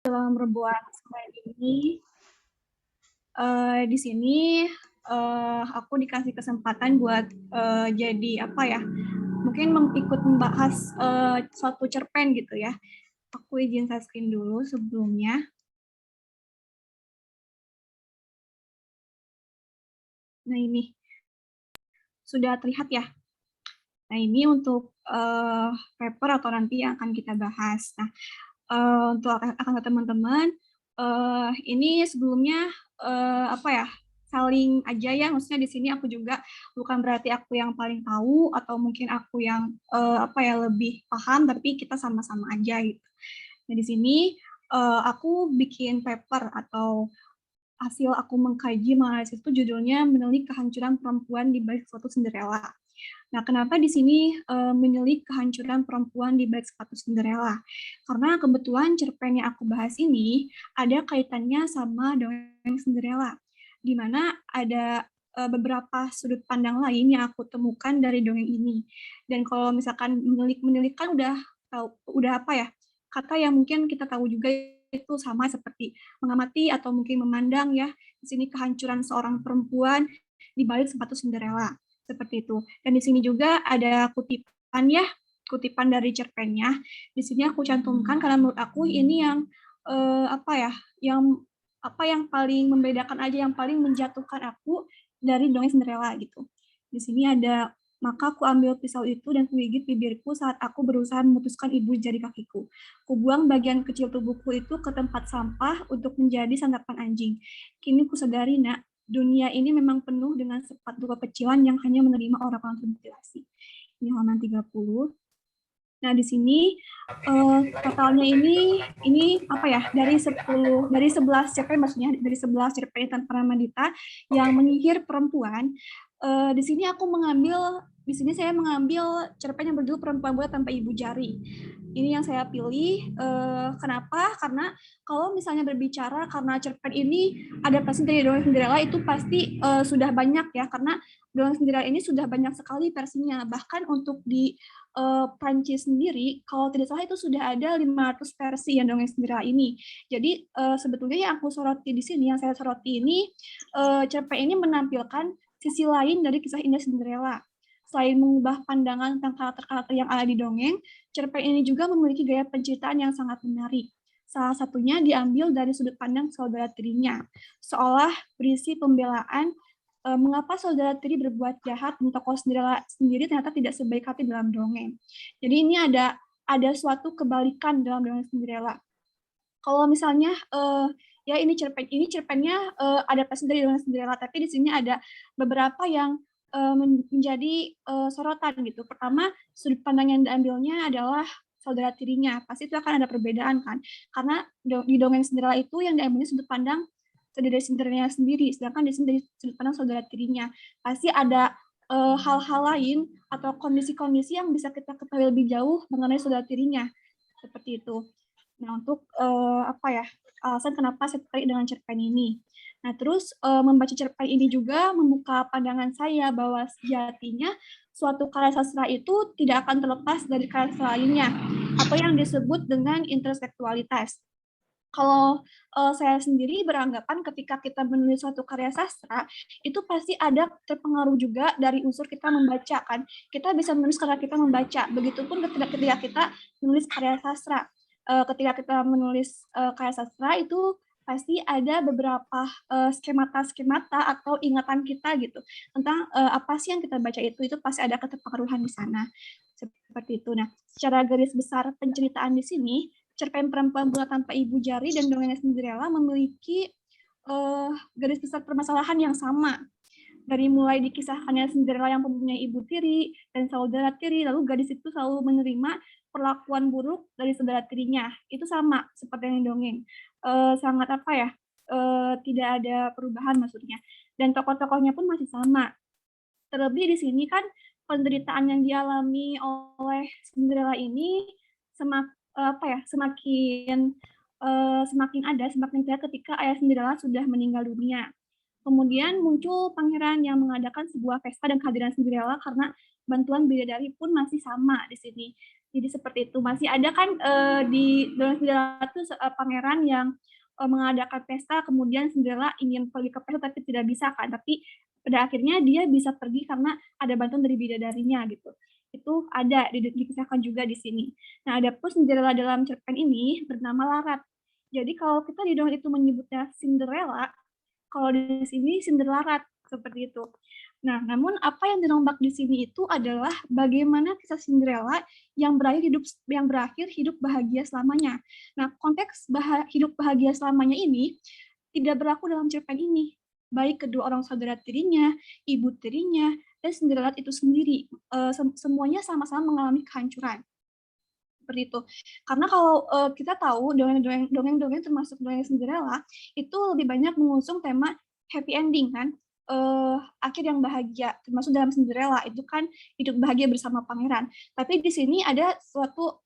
dalam rebuan semen ini, di sini aku dikasih kesempatan buat jadi apa ya, mungkin ikut membahas suatu cerpen gitu ya. Aku izin share screen dulu sebelumnya. Nah ini sudah terlihat ya. Nah ini untuk paper atau nanti yang akan kita bahas. Nah untuk akan teman-teman, ini sebelumnya apa ya, saling aja ya, maksudnya di sini aku juga bukan berarti aku yang paling tahu atau mungkin aku yang apa ya lebih paham, tapi kita sama-sama aja gitu. Nah di sini aku bikin paper atau hasil aku mengkaji menganalisis itu judulnya Menilik Kehancuran Perempuan di Balik Suatu Cinderella. Nah, kenapa di sini menilik kehancuran perempuan di balik sepatu Cinderella? Karena kebetulan cerpen yang aku bahas ini ada kaitannya sama dongeng Cinderella, di mana ada beberapa sudut pandang lain yang aku temukan dari dongeng ini. Dan kalau misalkan menilik kan udah tahu, udah apa ya, kata yang mungkin kita tahu juga itu sama seperti mengamati atau mungkin memandang ya. Di sini kehancuran seorang perempuan di balik sepatu Cinderella seperti itu. Dan di sini juga ada kutipan ya, kutipan dari cerpennya. Di sini aku cantumkan karena menurut aku ini yang apa ya, yang paling membedakan aja, yang paling menjatuhkan aku dari dongeng Cinderella gitu. Di sini ada, maka aku ambil pisau itu dan kugigit bibirku saat aku berusaha memutuskan ibu jari kakiku. Kubuang bagian kecil tubuhku itu ke tempat sampah untuk menjadi santapan anjing. Kini kusadari, nak, dunia ini memang penuh dengan sifat duka kecilan yang hanya menerima orang-orang termutilasi. Ini halaman 30. Nah, di sini totalnya ini apa ya? Dari 11 cerpen, maksudnya dari 11 cerpen tanpa Ramadita yang menyihir perempuan. Di sini saya mengambil cerpen yang berjudul Perempuan Buta Tanpa Ibu Jari. Ini yang saya pilih. Kenapa? Karena kalau misalnya berbicara karena cerpen ini adaptasi dari dongeng Cinderella itu pasti sudah banyak ya, karena dongeng Cinderella ini sudah banyak sekali versinya. Bahkan untuk di Prancis sendiri, kalau tidak salah itu sudah ada 500 versi yang dongeng Cinderella ini. Jadi sebetulnya yang aku soroti di sini, yang saya soroti ini, cerpen ini menampilkan sisi lain dari kisah indah Cinderella. Selain mengubah pandangan tentang karakter-karakter yang ada di dongeng, cerpen ini juga memiliki gaya penceritaan yang sangat menarik. Salah satunya diambil dari sudut pandang saudara tirinya, seolah berisi pembelaan mengapa saudara tiri berbuat jahat dan tokoh sendiri ternyata tidak sebaik hati dalam dongeng. Jadi ini ada suatu kebalikan dalam dongeng Cinderella. Kalau misalnya ya ini cerpennya adaptasi dari dongeng Cinderella, tapi di sini ada beberapa yang menjadi sorotan gitu. Pertama, sudut pandang yang diambilnya adalah saudara tirinya. Pasti itu akan ada perbedaan kan. Karena di dongeng Cinderella itu yang diambilnya sudut pandang saudara Cinderella sendiri, sedangkan di sini dari sudut pandang saudara tirinya. Pasti ada hal-hal lain atau kondisi-kondisi yang bisa kita ketahui lebih jauh mengenai saudara tirinya. Seperti itu. Nah, untuk apa ya, alasan kenapa saya tertarik dengan cerpen ini. Nah, terus membaca cerpen ini juga membuka pandangan saya bahwa sejatinya suatu karya sastra itu tidak akan terlepas dari karya sastra lainnya, atau yang disebut dengan intersektualitas. Kalau saya sendiri beranggapan ketika kita menulis suatu karya sastra, itu pasti ada terpengaruh juga dari unsur kita membaca kan. Kita bisa menulis karena kita membaca. Begitupun ketika kita menulis karya sastra. Ketika kita menulis karya sastra itu pasti ada beberapa skemata-skemata atau ingatan kita gitu tentang apa sih yang kita baca itu pasti ada keterpengaruhan di sana. Seperti itu. Nah, secara garis besar penceritaan di sini, cerpen Perempuan Buta Tanpa Ibu Jari dan Dongeng Cinderella memiliki garis besar permasalahan yang sama. Dari mulai dikisahkannya Cinderella yang mempunyai ibu tiri dan saudara tiri, lalu gadis itu selalu menerima perlakuan buruk dari saudara tirinya. Itu sama seperti yang dongeng. Sangat apa ya? Tidak ada perubahan maksudnya. Dan tokoh-tokohnya pun masih sama. Terlebih di sini kan penderitaan yang dialami oleh Cinderella ini semakin ada semakin terlihat ketika ayah Cinderella sudah meninggal dunia. Kemudian muncul pangeran yang mengadakan sebuah pesta dan kehadiran Cinderella karena bantuan bidadari pun masih sama di sini. Jadi seperti itu, masih ada kan di dalam Cinderella itu pangeran yang mengadakan pesta, kemudian Cinderella ingin pergi ke pesta tapi tidak bisa kan, tapi pada akhirnya dia bisa pergi karena ada bantuan dari bidadarinya gitu. Itu ada dikisahkan juga di sini. Nah, ada pun Cinderella dalam cerpen ini bernama Larat. Jadi kalau kita di dongeng itu menyebutnya Cinderella, kalau di sini Cinderlarat seperti itu. Nah, namun apa yang dirombak di sini itu adalah bagaimana kisah Cinderella yang berakhir hidup bahagia selamanya. Nah, konteks hidup bahagia selamanya ini tidak berlaku dalam cerpen ini. Baik kedua orang saudara tirinya, ibu tirinya, dan Cinderella itu sendiri, semuanya sama-sama mengalami kehancuran seperti itu. Karena kalau kita tahu dongeng-dongeng termasuk dongeng Cinderella itu lebih banyak mengusung tema happy ending kan, akhir yang bahagia. Termasuk dalam Cinderella itu kan hidup bahagia bersama pangeran. Tapi di sini ada suatu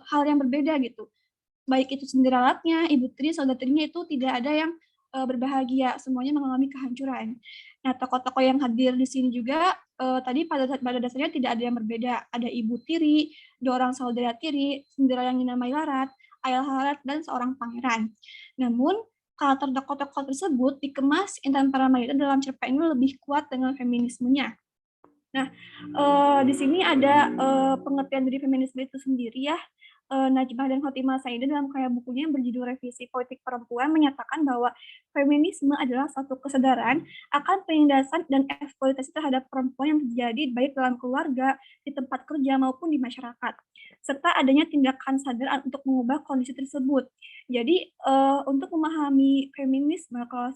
hal yang berbeda gitu. Baik itu Cinderella-nya, ibu tiri, saudara tirinya itu tidak ada yang berbahagia, semuanya mengalami kehancuran. Nah, tokoh-tokoh yang hadir di sini juga tadi pada dasarnya tidak ada yang berbeda. Ada ibu tiri, dua orang saudara tiri, Cinderella yang dinamai Larat, ayah Larat, dan seorang pangeran. Namun, karakter tokoh-tokoh tersebut dikemas Intan Paramadita dalam cerpen ini lebih kuat dengan feminismenya. Nah, di sini ada pengertian dari feminisme itu sendiri ya. Najmah dan Khotimah Saida dalam karya bukunya yang berjudul Revisi Politik Perempuan menyatakan bahwa feminisme adalah suatu kesadaran akan penindasan dan eksploitasi terhadap perempuan yang terjadi baik dalam keluarga, di tempat kerja maupun di masyarakat, serta adanya tindakan sadar untuk mengubah kondisi tersebut. Jadi untuk memahami feminisme, kalau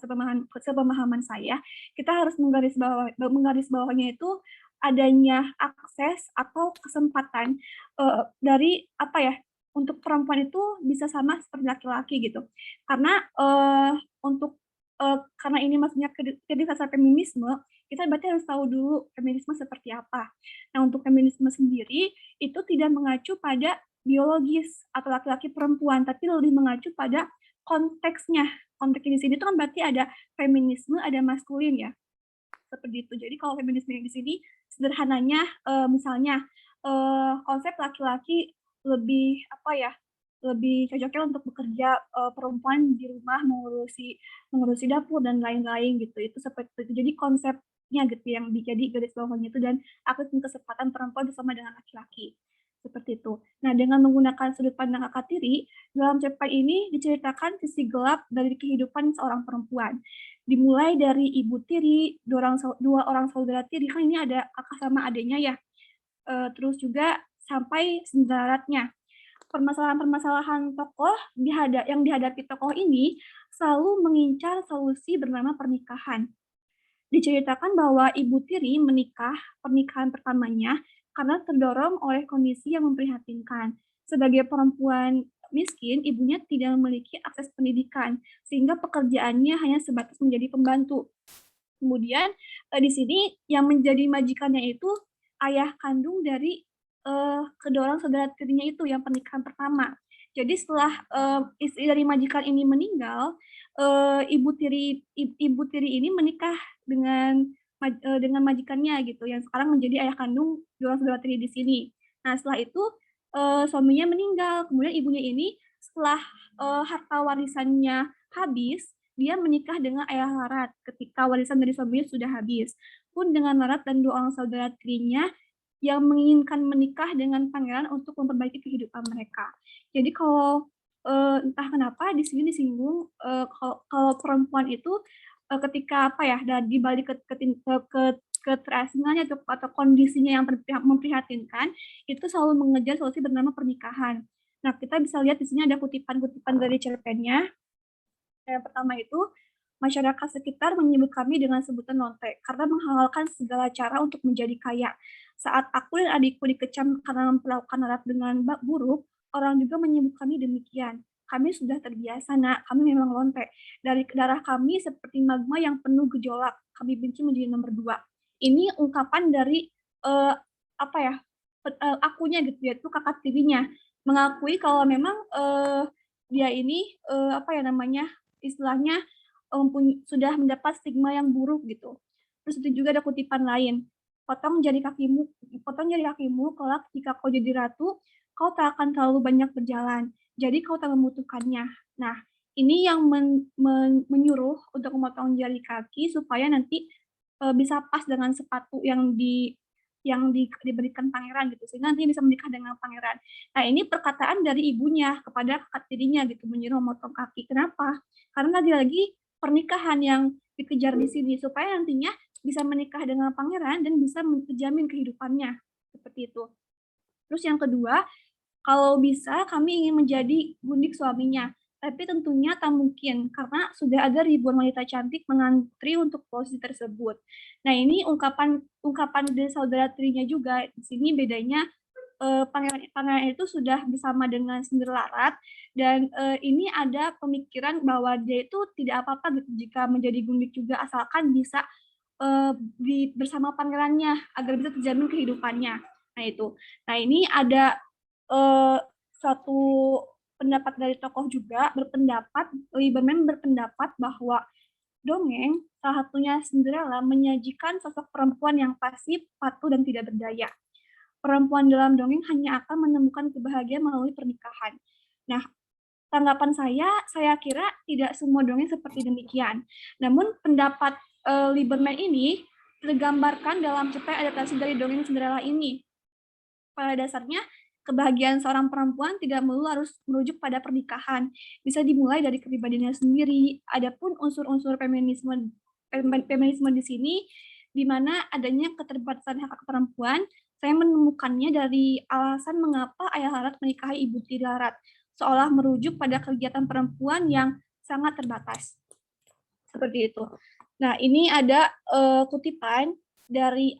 sepemahaman saya, kita harus menggarisbawahnya itu adanya akses atau kesempatan dari apa ya, untuk perempuan itu bisa sama seperti laki-laki gitu. Karena karena ini maksudnya kritisasi feminisme, kita berarti harus tahu dulu feminisme seperti apa. Nah, untuk feminisme sendiri itu tidak mengacu pada biologis atau laki-laki perempuan, tapi lebih mengacu pada konteksnya. Konteksnya di sini itu kan berarti ada feminisme, ada maskulin ya seperti itu. Jadi kalau feminisme di sini sederhananya misalnya konsep laki-laki lebih apa ya, lebih cocoknya untuk bekerja, perempuan di rumah mengurusi mengurusi dapur dan lain-lain gitu. Itu seperti itu. Jadi konsepnya gitu yang jadi garis bawahnya itu dan akses dan kesempatan perempuan bersama dengan laki-laki. Seperti itu. Nah, dengan menggunakan sudut pandang Kakak Tiri, dalam cerpen ini diceritakan sisi gelap dari kehidupan seorang perempuan. Dimulai dari ibu tiri, dua orang saudara tiri, kan ini ada kakak sama adiknya ya. Terus juga sampai senggaratnya. Permasalahan-permasalahan tokoh yang dihadapi tokoh ini selalu mengincar solusi bernama pernikahan. Diceritakan bahwa ibu tiri menikah pernikahan pertamanya karena terdorong oleh kondisi yang memprihatinkan. Sebagai perempuan miskin, ibunya tidak memiliki akses pendidikan, sehingga pekerjaannya hanya sebatas menjadi pembantu. Kemudian di sini yang menjadi majikannya itu ayah kandung dari kedua orang saudara tirinya itu yang pernikahan pertama. Jadi setelah istri dari majikan ini meninggal, ibu tiri ini menikah dengan majikannya gitu, yang sekarang menjadi ayah kandung dua orang saudara tiri di sini. Nah, setelah itu suaminya meninggal, kemudian ibunya ini setelah harta warisannya habis, dia menikah dengan ayah Larat ketika warisan dari suaminya sudah habis. Pun dengan Larat dan dua orang saudara tirinya yang menginginkan menikah dengan pangeran untuk memperbaiki kehidupan mereka. Jadi kalau entah kenapa di sini disinggung kalau perempuan itu ketika apa ya, di balik keterasingannya atau kondisinya yang memprihatinkan, itu selalu mengejar solusi bernama pernikahan. Nah, kita bisa lihat di sini ada kutipan-kutipan dari cerpennya. Yang pertama itu, masyarakat sekitar menyebut kami dengan sebutan lonte karena menghalalkan segala cara untuk menjadi kaya. Saat aku dan adikku dikecam karena melakukan narap dengan buruk, orang juga menyebut kami demikian. Kami sudah terbiasa, nak. Kami memang lonte. Dari darah kami seperti magma yang penuh gejolak. Kami benci menjadi nomor dua. Ini ungkapan dari apa ya? Akunya gitu ya, itu kakak tirinya mengakui kalau memang dia ini apa ya namanya, istilahnya sudah mendapat stigma yang buruk gitu. Terus itu juga ada kutipan lain, potong jari kakimu, kelak jika kau jadi ratu, kau tak akan terlalu banyak berjalan, jadi kau tak membutuhkannya. Nah, ini yang menyuruh untuk memotong jari kaki supaya nanti bisa pas dengan sepatu yang diberikan pangeran gitu, sehingga nanti bisa menikah dengan pangeran. Nah, ini perkataan dari ibunya kepada kakak tirinya gitu, menyuruh memotong kaki. Kenapa? Karena lagi-lagi pernikahan yang dikejar di sini supaya nantinya bisa menikah dengan pangeran dan bisa menjamin kehidupannya seperti itu. Terus yang kedua, kalau bisa kami ingin menjadi gundik suaminya, tapi tentunya tak mungkin karena sudah ada ribuan wanita cantik mengantri untuk posisi tersebut. Nah, ini ungkapan dari saudara tirinya juga. Di sini bedanya pangeran itu sudah bersama dengan Cinderella dan ini ada pemikiran bahwa dia itu tidak apa-apa gitu jika menjadi gundik juga asalkan bisa bersama pangerannya agar bisa terjamin kehidupannya. Nah itu. Nah ini ada suatu pendapat dari tokoh juga Lieberman berpendapat bahwa dongeng salah satunya Cinderella menyajikan sosok perempuan yang pasif, patuh dan tidak berdaya. Perempuan dalam dongeng hanya akan menemukan kebahagiaan melalui pernikahan. Nah, tanggapan saya kira tidak semua dongeng seperti demikian. Namun pendapat Lieberman ini tergambarkan dalam cerpen adaptasi dari dongeng Cinderella ini. Pada dasarnya, kebahagiaan seorang perempuan tidak melulu harus merujuk pada pernikahan. Bisa dimulai dari kepribadiannya sendiri. Adapun unsur-unsur feminisme di sini, di mana adanya keterbatasan hak perempuan, saya menemukannya dari alasan mengapa Ayah Larat menikahi Ibu Tiri Larat, seolah merujuk pada kegiatan perempuan yang sangat terbatas. Seperti itu. Nah, ini ada kutipan dari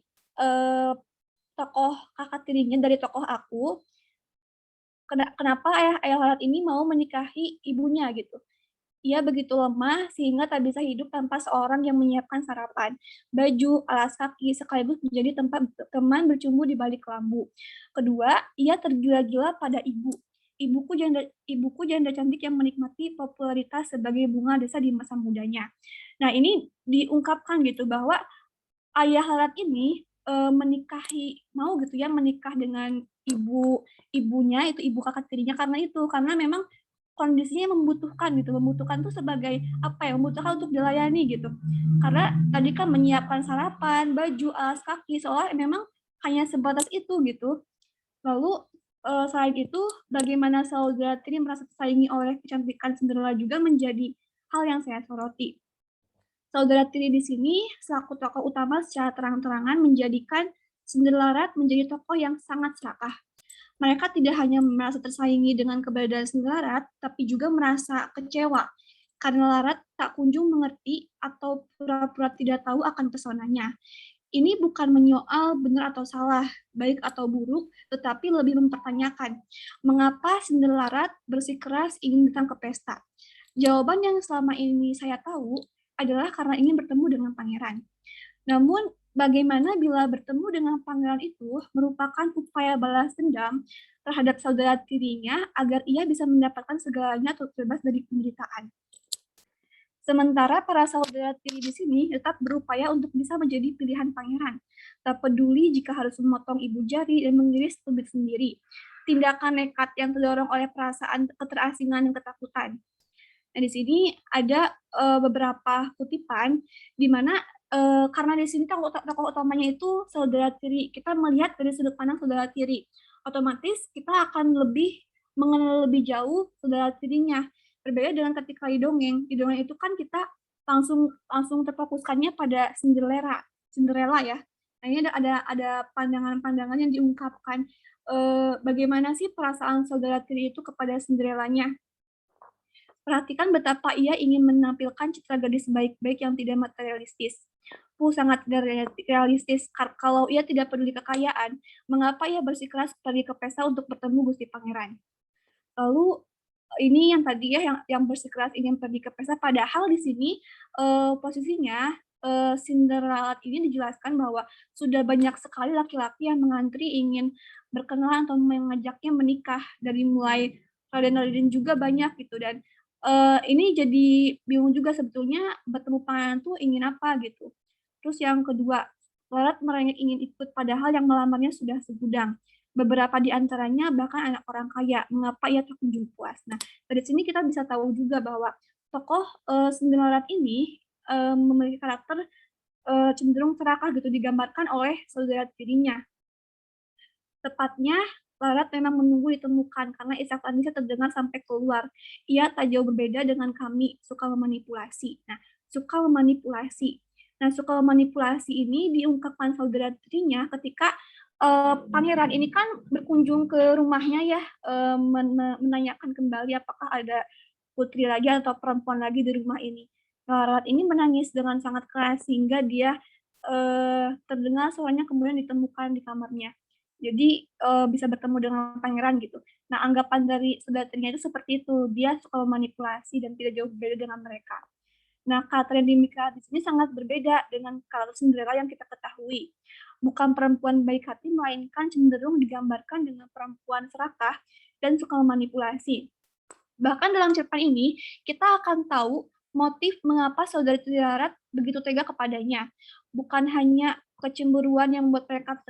tokoh kakak tirinya, dari tokoh aku, kenapa Ayah Larat ini mau menikahi ibunya gitu. Ia begitu lemah sehingga tak bisa hidup tanpa seorang yang menyiapkan sarapan, baju, alas kaki, sekaligus menjadi tempat teman bercumbu di balik lambu. Kedua, ia tergila-gila pada ibuku janda cantik yang menikmati popularitas sebagai bunga desa di masa mudanya. Nah, ini diungkapkan gitu bahwa Ayah Larat ini menikah dengan ibunya, itu ibu kakak tirinya karena memang kondisinya membutuhkan tuh sebagai membutuhkan untuk dilayani gitu, karena tadi kan menyiapkan sarapan, baju, alas kaki, seolah memang hanya sebatas itu gitu. Lalu selain itu bagaimana saudara tiri merasa tersaingi oleh kecantikan Cinderella juga menjadi hal yang saya soroti. Saudara tiri di sini selaku tokoh utama secara terang-terangan menjadikan Cinderella menjadi tokoh yang sangat serakah. Mereka tidak hanya merasa tersaingi dengan keberadaan Cinderella, tapi juga merasa kecewa karena Larat tak kunjung mengerti atau pura-pura tidak tahu akan pesonanya. Ini bukan menyoal benar atau salah, baik atau buruk, tetapi lebih mempertanyakan mengapa Cinderella bersikeras ingin datang ke pesta. Jawaban yang selama ini saya tahu adalah karena ingin bertemu dengan pangeran. Namun, bagaimana bila bertemu dengan pangeran itu merupakan upaya balas dendam terhadap saudara tirinya agar ia bisa mendapatkan segalanya atau terbebas dari penderitaan. Sementara para saudara tiri di sini tetap berupaya untuk bisa menjadi pilihan pangeran. Tak peduli jika harus memotong ibu jari dan mengiris tumit sendiri. Tindakan nekat yang terdorong oleh perasaan keterasingan dan ketakutan. Nah, di sini ada beberapa kutipan di mana karena di sini tokoh utamanya itu saudara tiri, kita melihat dari sudut pandang saudara tiri, otomatis kita akan lebih mengenal lebih jauh saudara tirinya. Berbeda dengan ketika di dongeng itu kan kita langsung terfokuskannya pada Cinderella ya. Nah, ini ada pandangan-pandangan yang diungkapkan bagaimana sih perasaan saudara tiri itu kepada Cinderella-nya. Perhatikan betapa ia ingin menampilkan citra gadis baik-baik yang tidak materialistis. Sangat realistis. Kalau ia tidak peduli kekayaan, mengapa ia bersikeras pergi ke pesta untuk bertemu Gusti Pangeran? Lalu ini yang tadi ya, yang bersikeras ingin pergi ke pesta, padahal di sini posisinya Cinderella ini dijelaskan bahwa sudah banyak sekali laki-laki yang mengantri ingin berkenalan atau mengajaknya menikah, dari mulai Raden juga banyak gitu, dan Ini jadi bingung juga sebetulnya bertemu pangeran tuh ingin apa gitu. Terus yang kedua, Larat merengek ingin ikut padahal yang melamarnya sudah segudang. Beberapa di antaranya bahkan anak orang kaya. Mengapa ia tak kunjung puas? Nah, dari sini kita bisa tahu juga bahwa tokoh Larat ini memiliki karakter cenderung serakah gitu digambarkan oleh saudara tirinya. Tepatnya, Larat memang menunggu ditemukan karena isak tangisnya terdengar sampai keluar. Ia tak jauh berbeda dengan kami, suka memanipulasi. Nah, suka memanipulasi. Nah, suka memanipulasi ini diungkapkan saudara tirinya ketika pangeran ini kan berkunjung ke rumahnya ya, menanyakan kembali apakah ada putri lagi atau perempuan lagi di rumah ini. Larat ini menangis dengan sangat keras sehingga dia terdengar suaranya kemudian ditemukan di kamarnya. Jadi bisa bertemu dengan pangeran gitu. Nah, anggapan dari saudaranya itu seperti itu. Dia suka memanipulasi dan tidak jauh berbeda dengan mereka. Nah, karakter yang dimiliki di sini sangat berbeda dengan karakter Cinderella yang kita ketahui. Bukan perempuan baik hati, melainkan cenderung digambarkan dengan perempuan serakah dan suka memanipulasi. Bahkan dalam cerpen ini, kita akan tahu motif mengapa saudari Tiarat begitu tega kepadanya. Bukan hanya kecemburuan yang membuat mereka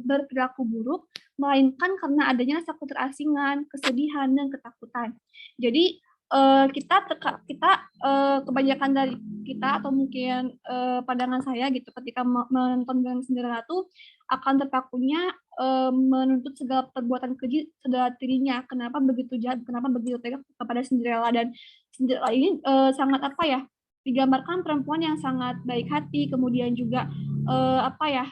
berperilaku buruk, melainkan karena adanya rasa keterasingan, kesedihan, dan ketakutan. Jadi kebanyakan dari kita atau mungkin pandangan saya gitu ketika menonton film Cinderella tuh akan terpakunya menuntut segala perbuatan keji saudara tirinya. Kenapa begitu jahat? Kenapa begitu tega kepada Cinderella? Dan Cinderella ini sangat apa ya? Digambarkan perempuan yang sangat baik hati, kemudian juga apa ya?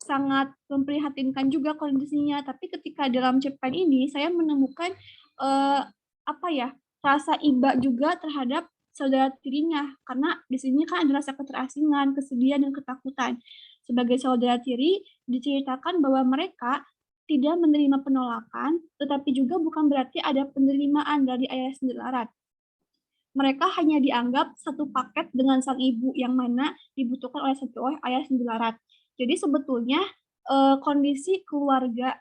Sangat memprihatinkan juga kondisinya. Tapi ketika dalam cerpen ini saya menemukan apa ya? Rasa iba juga terhadap saudara tirinya karena di sini kan ada rasa keterasingan, kesedihan dan ketakutan. Sebagai saudara tiri, diceritakan bahwa mereka tidak menerima penolakan, tetapi juga bukan berarti ada penerimaan dari ayah Sendirilarat. Mereka hanya dianggap satu paket dengan sang ibu yang mana dibutuhkan oleh ayah Sendirilarat. Jadi sebetulnya kondisi keluarga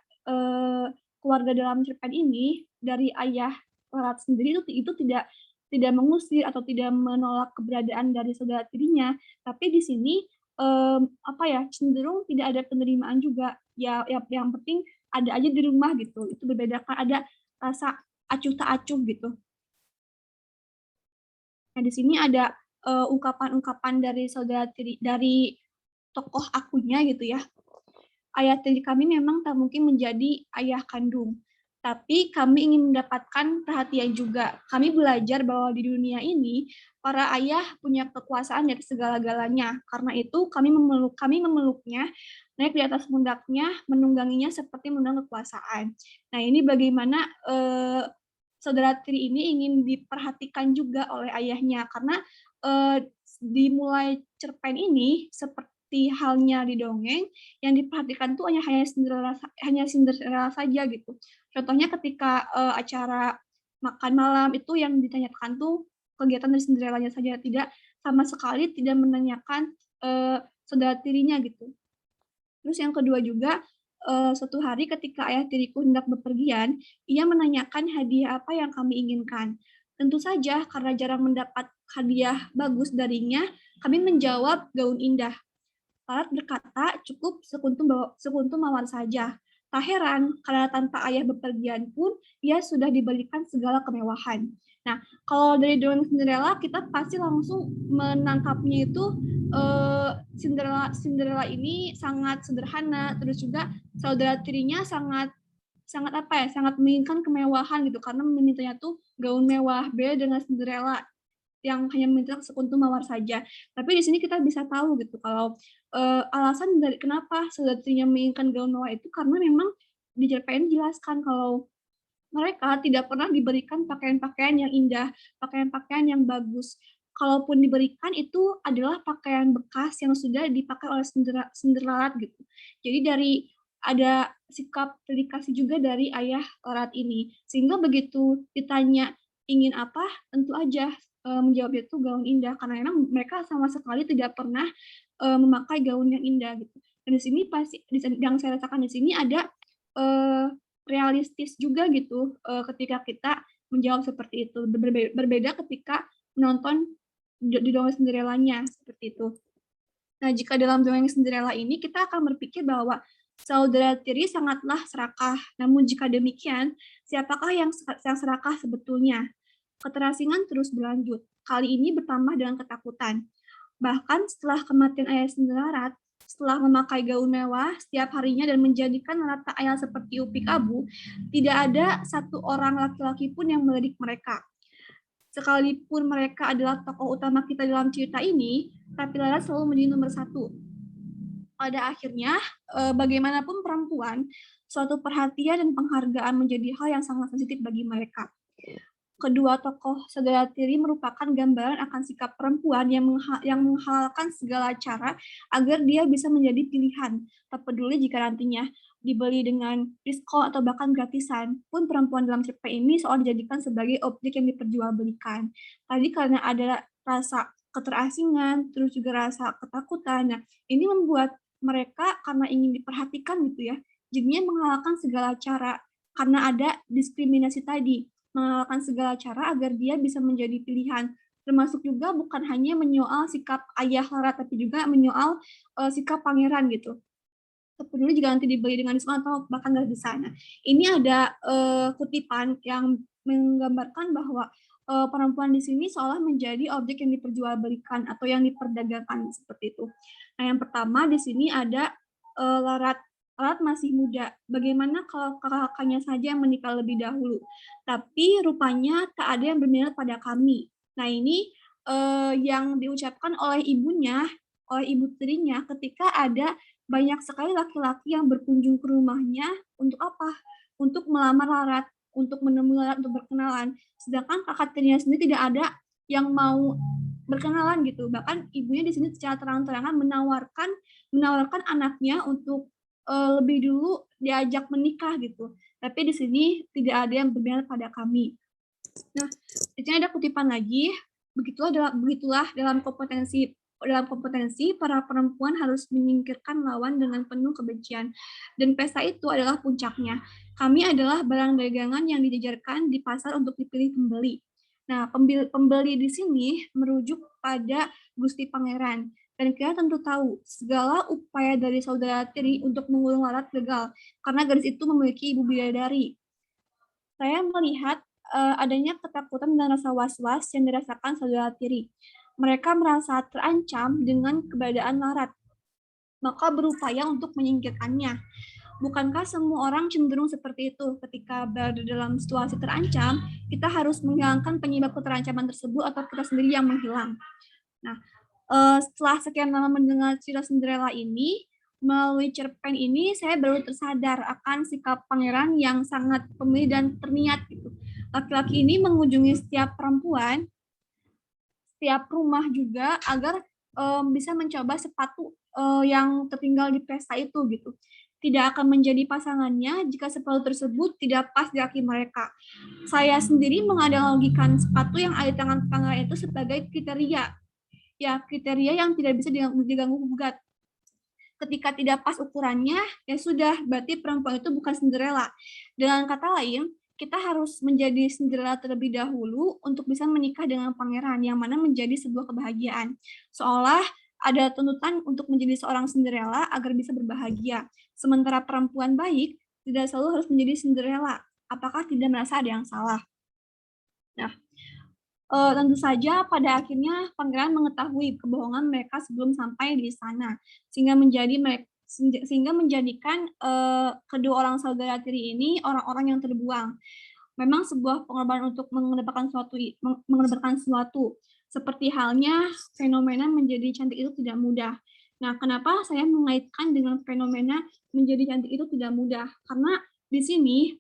dalam cerpen ini dari ayah Larat sendiri itu tidak mengusir atau tidak menolak keberadaan dari saudara tirinya, tapi di sini apa ya cenderung tidak ada penerimaan juga ya, yang penting ada aja di rumah gitu itu berbeda kan ada rasa acuh tak acuh gitu. Nah di sini ada ungkapan-ungkapan dari saudara tiri dari tokoh akunya gitu ya. Ayah tiri kami memang tak mungkin menjadi ayah kandung, tapi kami ingin mendapatkan perhatian juga. Kami belajar bahwa di dunia ini para ayah punya kekuasaan dari segala-galanya. Karena itu kami memeluknya, naik di atas pundaknya, menungganginya seperti menunggang kekuasaan. Nah ini bagaimana saudara tiri ini ingin diperhatikan juga oleh ayahnya karena dimulai cerpen ini seperti halnya di dongeng yang diperhatikan tuh hanya Cinderella saja gitu. Contohnya ketika acara makan malam itu yang ditanyakan tuh kegiatan dari Cinderella-nya saja, tidak sama sekali tidak menanyakan saudara tirinya gitu. Terus yang kedua juga suatu hari ketika ayah tiriku hendak bepergian, ia menanyakan hadiah apa yang kami inginkan. Tentu saja karena jarang mendapat hadiah bagus darinya, kami menjawab gaun indah. Larat berkata, cukup sekuntum mawar saja. Tak heran, karena tanpa ayah bepergian pun, ia sudah diberikan segala kemewahan. Nah, kalau dari dongeng Cinderella, kita pasti langsung menangkapnya itu Cinderella ini sangat sederhana, terus juga saudara tirinya sangat sangat apa ya, sangat menginginkan kemewahan gitu, karena memintanya tuh gaun mewah, beda dengan Cinderella yang hanya meminta sekuntum mawar saja. Tapi di sini kita bisa tahu gitu kalau alasan dari kenapa sejatinya menginginkan gaun mewah itu karena memang di JPN jelaskan kalau mereka tidak pernah diberikan pakaian-pakaian yang indah, pakaian-pakaian yang bagus. Kalaupun diberikan itu adalah pakaian bekas yang sudah dipakai oleh Cinderella gitu. Jadi dari ada sikap dedikasi juga dari ayah Larat ini. Sehingga begitu ditanya ingin apa, tentu aja menjawabnya itu gaun indah karena memang mereka sama sekali tidak pernah memakai gaun yang indah gitu. Dan di sini pasti yang saya rasakan di sini ada realistis juga gitu ketika kita menjawab seperti itu. Berbeda ketika menonton di dongeng Cinderella-nya seperti itu. Nah, jika dalam dongeng Cinderella ini kita akan berpikir bahwa saudara tiri sangatlah serakah. Namun jika demikian, siapakah yang serakah sebetulnya? Keterasingan terus berlanjut. Kali ini bertambah dengan ketakutan. Bahkan setelah kematian ayah Cinderella, setelah memakai gaun mewah setiap harinya dan menjadikan rata ayah seperti upik abu, tidak ada satu orang laki-laki pun yang melirik mereka. Sekalipun mereka adalah tokoh utama kita dalam cerita ini, tapi Lara selalu menjadi nomor satu. Pada akhirnya, bagaimanapun perempuan, suatu perhatian dan penghargaan menjadi hal yang sangat sensitif bagi mereka. Kedua tokoh saudara tiri merupakan gambaran akan sikap perempuan yang menghalalkan segala cara agar dia bisa menjadi pilihan, tak peduli jika nantinya dibeli dengan diskon atau bahkan gratisan. Pun perempuan dalam cerpen ini seolah dijadikan sebagai objek yang diperjualbelikan. Tadi karena ada rasa keterasingan, terus juga rasa ketakutan. Nah, ini membuat mereka karena ingin diperhatikan gitu ya, jadinya menghalalkan segala cara karena ada diskriminasi tadi, menghalalkan segala cara agar dia bisa menjadi pilihan. Termasuk juga bukan hanya menyoal sikap ayah Lara, tapi juga menyoal sikap pangeran gitu. Peduli jika nanti dibeli dengan diskon atau bahkan dari sana. Ini ada kutipan yang menggambarkan bahwa perempuan di sini seolah menjadi objek yang diperjualbelikan atau yang diperdagangkan seperti itu. Nah, yang pertama di sini ada Larat. Larat masih muda. Bagaimana kalau kakak-kakaknya saja yang menikah lebih dahulu? Tapi rupanya tak ada yang berminat pada kami. Nah, ini yang diucapkan oleh ibunya, oleh ibu tirinya ketika ada banyak sekali laki-laki yang berkunjung ke rumahnya untuk apa? Untuk melamar Larat, untuk menemui Larat untuk berkenalan. Sedangkan kakak tirinya sendiri tidak ada yang mau berkenalan gitu. Bahkan ibunya di sini secara terang-terangan menawarkan anaknya untuk lebih dulu diajak menikah gitu. Tapi di sini tidak ada yang berminat pada kami. Nah, di sini ada kutipan lagi. Begitulah dalam kompetensi para perempuan harus menyingkirkan lawan dengan penuh kebencian. Dan pesta itu adalah puncaknya. Kami adalah barang dagangan yang dijajarkan di pasar untuk dipilih pembeli. Nah, pembeli di sini merujuk pada Gusti Pangeran. Dan kita tentu tahu, segala upaya dari saudara tiri untuk mengulung Larat gagal, karena gadis itu memiliki ibu bidadari. Saya melihat adanya ketakutan dan rasa was-was yang dirasakan saudara tiri. Mereka merasa terancam dengan keberadaan Larat, maka berupaya untuk menyingkirkannya. Bukankah semua orang cenderung seperti itu ketika berada dalam situasi terancam, kita harus menghilangkan penyebab keterancaman tersebut atau kita sendiri yang menghilang. Nah, setelah sekian lama mendengar cerita Cinderella ini, melalui cerpen ini saya baru tersadar akan sikap pangeran yang sangat pemilih dan terniat gitu. Laki-laki ini mengunjungi setiap perempuan, setiap rumah juga agar bisa mencoba sepatu yang tertinggal di pesta itu gitu. Tidak akan menjadi pasangannya jika sepatu tersebut tidak pas di kaki mereka. Saya sendiri menganalogikan sepatu yang ada di tangan pangeran itu sebagai kriteria. Ya, kriteria yang tidak bisa diganggu gugat. Ketika tidak pas ukurannya, ya sudah, berarti perempuan itu bukan Cinderella. Dengan kata lain, kita harus menjadi Cinderella terlebih dahulu untuk bisa menikah dengan pangeran, yang mana menjadi sebuah kebahagiaan. Seolah ada tuntutan untuk menjadi seorang Cinderella agar bisa berbahagia. Sementara perempuan baik tidak selalu harus menjadi Cinderella. Apakah tidak merasa ada yang salah? Nah, tentu saja pada akhirnya pangeran mengetahui kebohongan mereka sebelum sampai di istana, sehingga menjadikan kedua orang saudara tiri ini orang-orang yang terbuang. Memang sebuah pengorbanan untuk mengedepankan suatu, seperti halnya fenomena menjadi cantik itu tidak mudah. Nah, kenapa saya mengaitkan dengan fenomena menjadi cantik itu tidak mudah? Karena di sini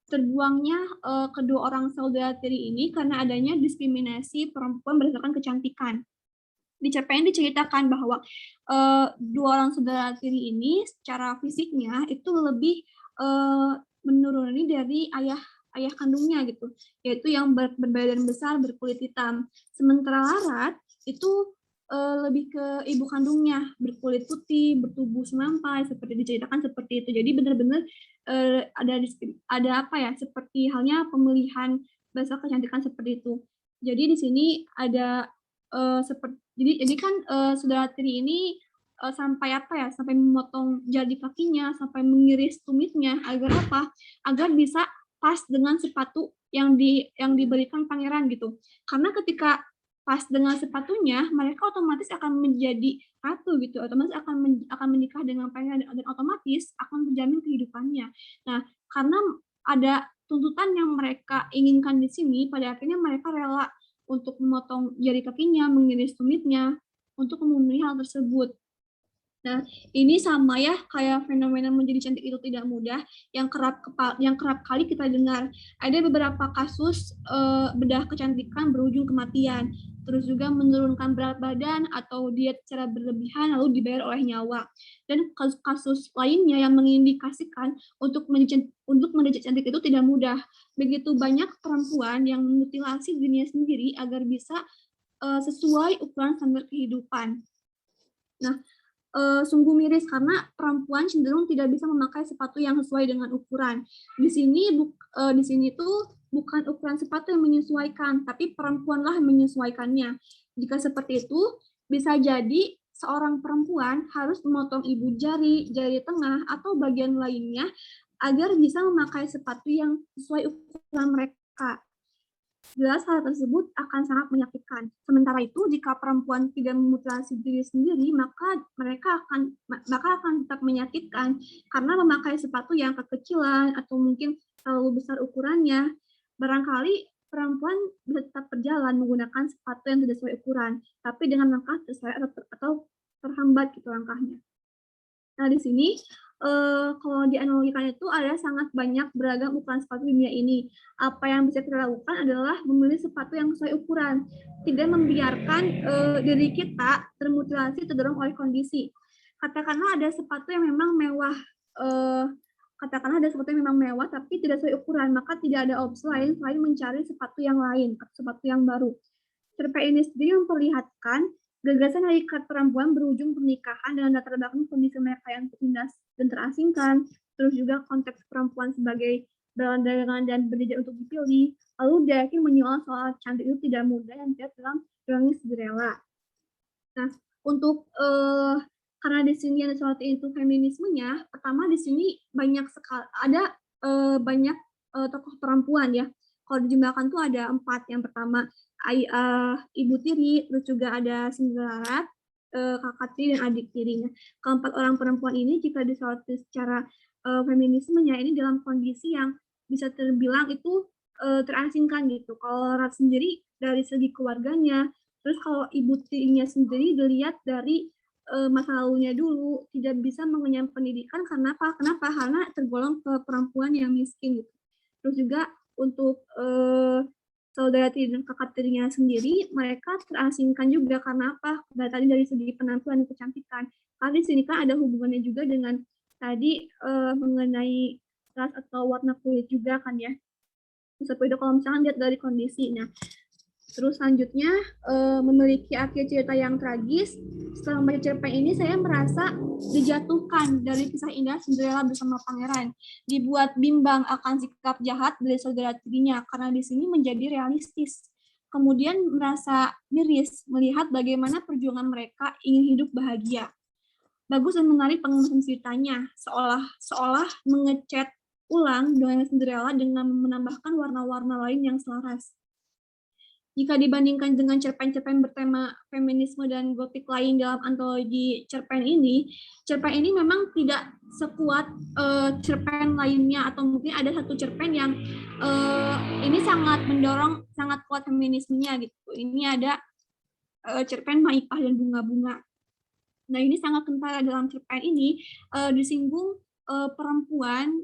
terbuangnya kedua orang saudara tiri ini karena adanya diskriminasi perempuan berdasarkan kecantikan. Di cerpen diceritakan bahwa dua orang saudara tiri ini secara fisiknya itu lebih menuruni dari ayah kandungnya gitu, yaitu yang berbadan besar berkulit hitam. Sementara Larat itu lebih ke ibu kandungnya berkulit putih, bertubuh semampai seperti diceritakan seperti itu. Jadi benar-benar ada apa ya, seperti halnya pemilihan bahasa kecantikan seperti itu. Jadi di sini ada jadi kan saudara tiri ini sampai apa ya, sampai memotong jari kakinya, sampai mengiris tumitnya agar apa? Agar bisa pas dengan sepatu yang diberikan pangeran gitu. Karena ketika pas dengan sepatunya, mereka otomatis akan menjadi ratu gitu, otomatis akan menikah dengan pangeran dan otomatis akan terjamin kehidupannya. Nah, karena ada tuntutan yang mereka inginkan di sini, pada akhirnya mereka rela untuk memotong jari kakinya, mengiris tumitnya, untuk memenuhi hal tersebut. Nah, ini sama ya kayak fenomena menjadi cantik itu tidak mudah yang kerap kali kita dengar. Ada beberapa kasus bedah kecantikan berujung kematian, terus juga menurunkan berat badan atau diet secara berlebihan lalu dibayar oleh nyawa. Dan kasus lainnya yang mengindikasikan untuk menjadi cantik itu tidak mudah. Begitu banyak perempuan yang memutilasi dirinya sendiri agar bisa sesuai ukuran standar kehidupan. Nah, sungguh miris karena perempuan cenderung tidak bisa memakai sepatu yang sesuai dengan ukuran. Di sini tuh bukan ukuran sepatu yang menyesuaikan, tapi perempuanlah yang menyesuaikannya. Jika seperti itu, bisa jadi seorang perempuan harus memotong ibu jari, jari tengah, atau bagian lainnya agar bisa memakai sepatu yang sesuai ukuran mereka. Jelas hal tersebut akan sangat menyakitkan. Sementara itu, jika perempuan tidak memutilasi diri sendiri, maka akan tetap menyakitkan karena memakai sepatu yang kekecilan atau mungkin terlalu besar ukurannya. Barangkali perempuan bisa tetap berjalan menggunakan sepatu yang tidak sesuai ukuran, tapi dengan langkah terseret atau terhambat gitu langkahnya. Nah, di sini kalau dianalogikan itu ada sangat banyak beragam ukuran sepatu di dunia ini. Apa yang bisa kita lakukan adalah memilih sepatu yang sesuai ukuran, tidak membiarkan diri kita termutilasi terdorong oleh kondisi. Katakanlah ada sepatu yang memang mewah, tapi tidak sesuai ukuran, maka tidak ada opsi lain selain mencari sepatu yang lain, sepatu yang baru. Cerpen ini sendiri memperlihatkan gagasan hakikat perempuan berujung pernikahan dengan latar belakang kondisi mereka yang tertindas dan terasingkan, terus juga konteks perempuan sebagai dagangan dan berdaya untuk dipilih, lalu dia yakin menyoal soal cantik itu tidak mudah yang tidak dalam ruangnya Cinderella. Nah, untuk karena di sini ada soal itu feminismenya, pertama di sini banyak sekali ada banyak tokoh perempuan ya. Kalau dijumlahkan tuh ada 4. Yang pertama ibu tiri, terus juga ada Cinderella, kakak tiri dan adik tirinya. Keempat orang perempuan ini jika disoroti secara feminismenya ini dalam kondisi yang bisa terbilang itu terasingkan gitu. Kalau Rat sendiri dari segi keluarganya, terus kalau ibu tirinya sendiri dilihat dari masa lalunya dulu, tidak bisa mengenyam pendidikan karena apa? Kenapa? Karena tergolong ke perempuan yang miskin gitu. Terus juga untuk saudara tiri dan kakak tirinya sendiri, mereka terasingkan juga karena apa? Tadi dari segi penampilan dan kecantikan. Karena di sini kan ada hubungannya juga dengan tadi mengenai ras atau warna kulit juga kan ya. Seperti itu kalau misalkan lihat dari kondisi. Nah, terus selanjutnya memiliki akhir cerita yang tragis. Setelah membaca cerpen ini saya merasa dijatuhkan dari kisah indah Cinderella bersama pangeran, dibuat bimbang akan sikap jahat dari saudara tirinya karena di sini menjadi realistis. Kemudian merasa miris melihat bagaimana perjuangan mereka ingin hidup bahagia. Bagus dan menarik pengembangan ceritanya, seolah mengecat ulang dengan Cinderella dengan menambahkan warna-warna lain yang selaras. Jika dibandingkan dengan cerpen-cerpen bertema feminisme dan gotik lain dalam antologi cerpen ini memang tidak sekuat cerpen lainnya, atau mungkin ada satu cerpen yang ini sangat mendorong sangat kuat feminismenya gitu. Ini ada cerpen Maipah dan Bunga-Bunga. Nah, ini sangat kental dalam cerpen ini disinggung perempuan,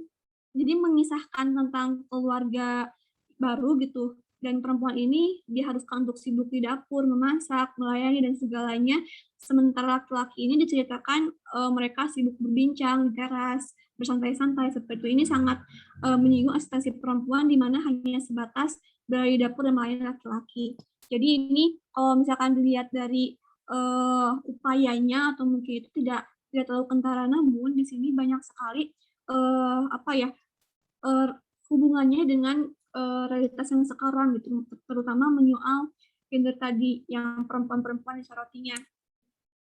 jadi mengisahkan tentang keluarga baru gitu. Dan perempuan ini diharuskan untuk sibuk di dapur, memasak, melayani, dan segalanya. Sementara laki-laki ini diceritakan mereka sibuk berbincang di teras, bersantai-santai seperti itu. Ini sangat menyinggung eksistensi perempuan di mana hanya sebatas berada di dapur dan melayani laki-laki. Jadi ini kalau misalkan dilihat dari upayanya atau mungkin itu tidak terlalu kentara, namun di sini banyak sekali hubungannya dengan realitas yang sekarang gitu, terutama menyoal gender tadi yang perempuan-perempuan disorotinya.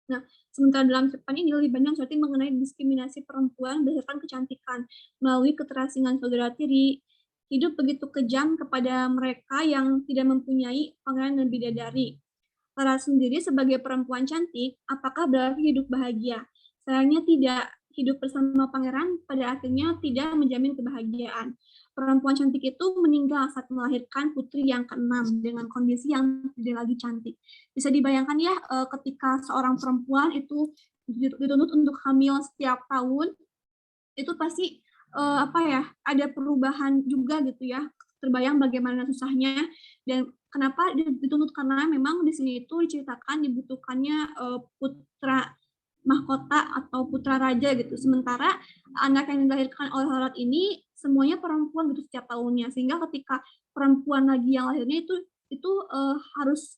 Nah, sementara dalam cerpen ini lebih banyak soroti mengenai diskriminasi perempuan berdasarkan kecantikan melalui keterasingan saudara tiri, hidup begitu kejam kepada mereka yang tidak mempunyai pangeran dan bidadari. Lara sendiri sebagai perempuan cantik, apakah berarti hidup bahagia? Sayangnya tidak. Hidup bersama pangeran pada akhirnya tidak menjamin kebahagiaan. Perempuan cantik itu meninggal saat melahirkan putri yang keenam dengan kondisi yang tidak lagi cantik. Bisa dibayangkan ya, ketika seorang perempuan itu dituntut untuk hamil setiap tahun, itu pasti apa ya, ada perubahan juga gitu ya. Terbayang bagaimana susahnya dan kenapa dituntut, karena memang di sini itu diceritakan dibutuhkannya putra mahkota atau putra raja gitu. Sementara anak yang dilahirkan oleh Horat ini semuanya perempuan gitu setiap tahunnya, sehingga ketika perempuan lagi yang lahirnya itu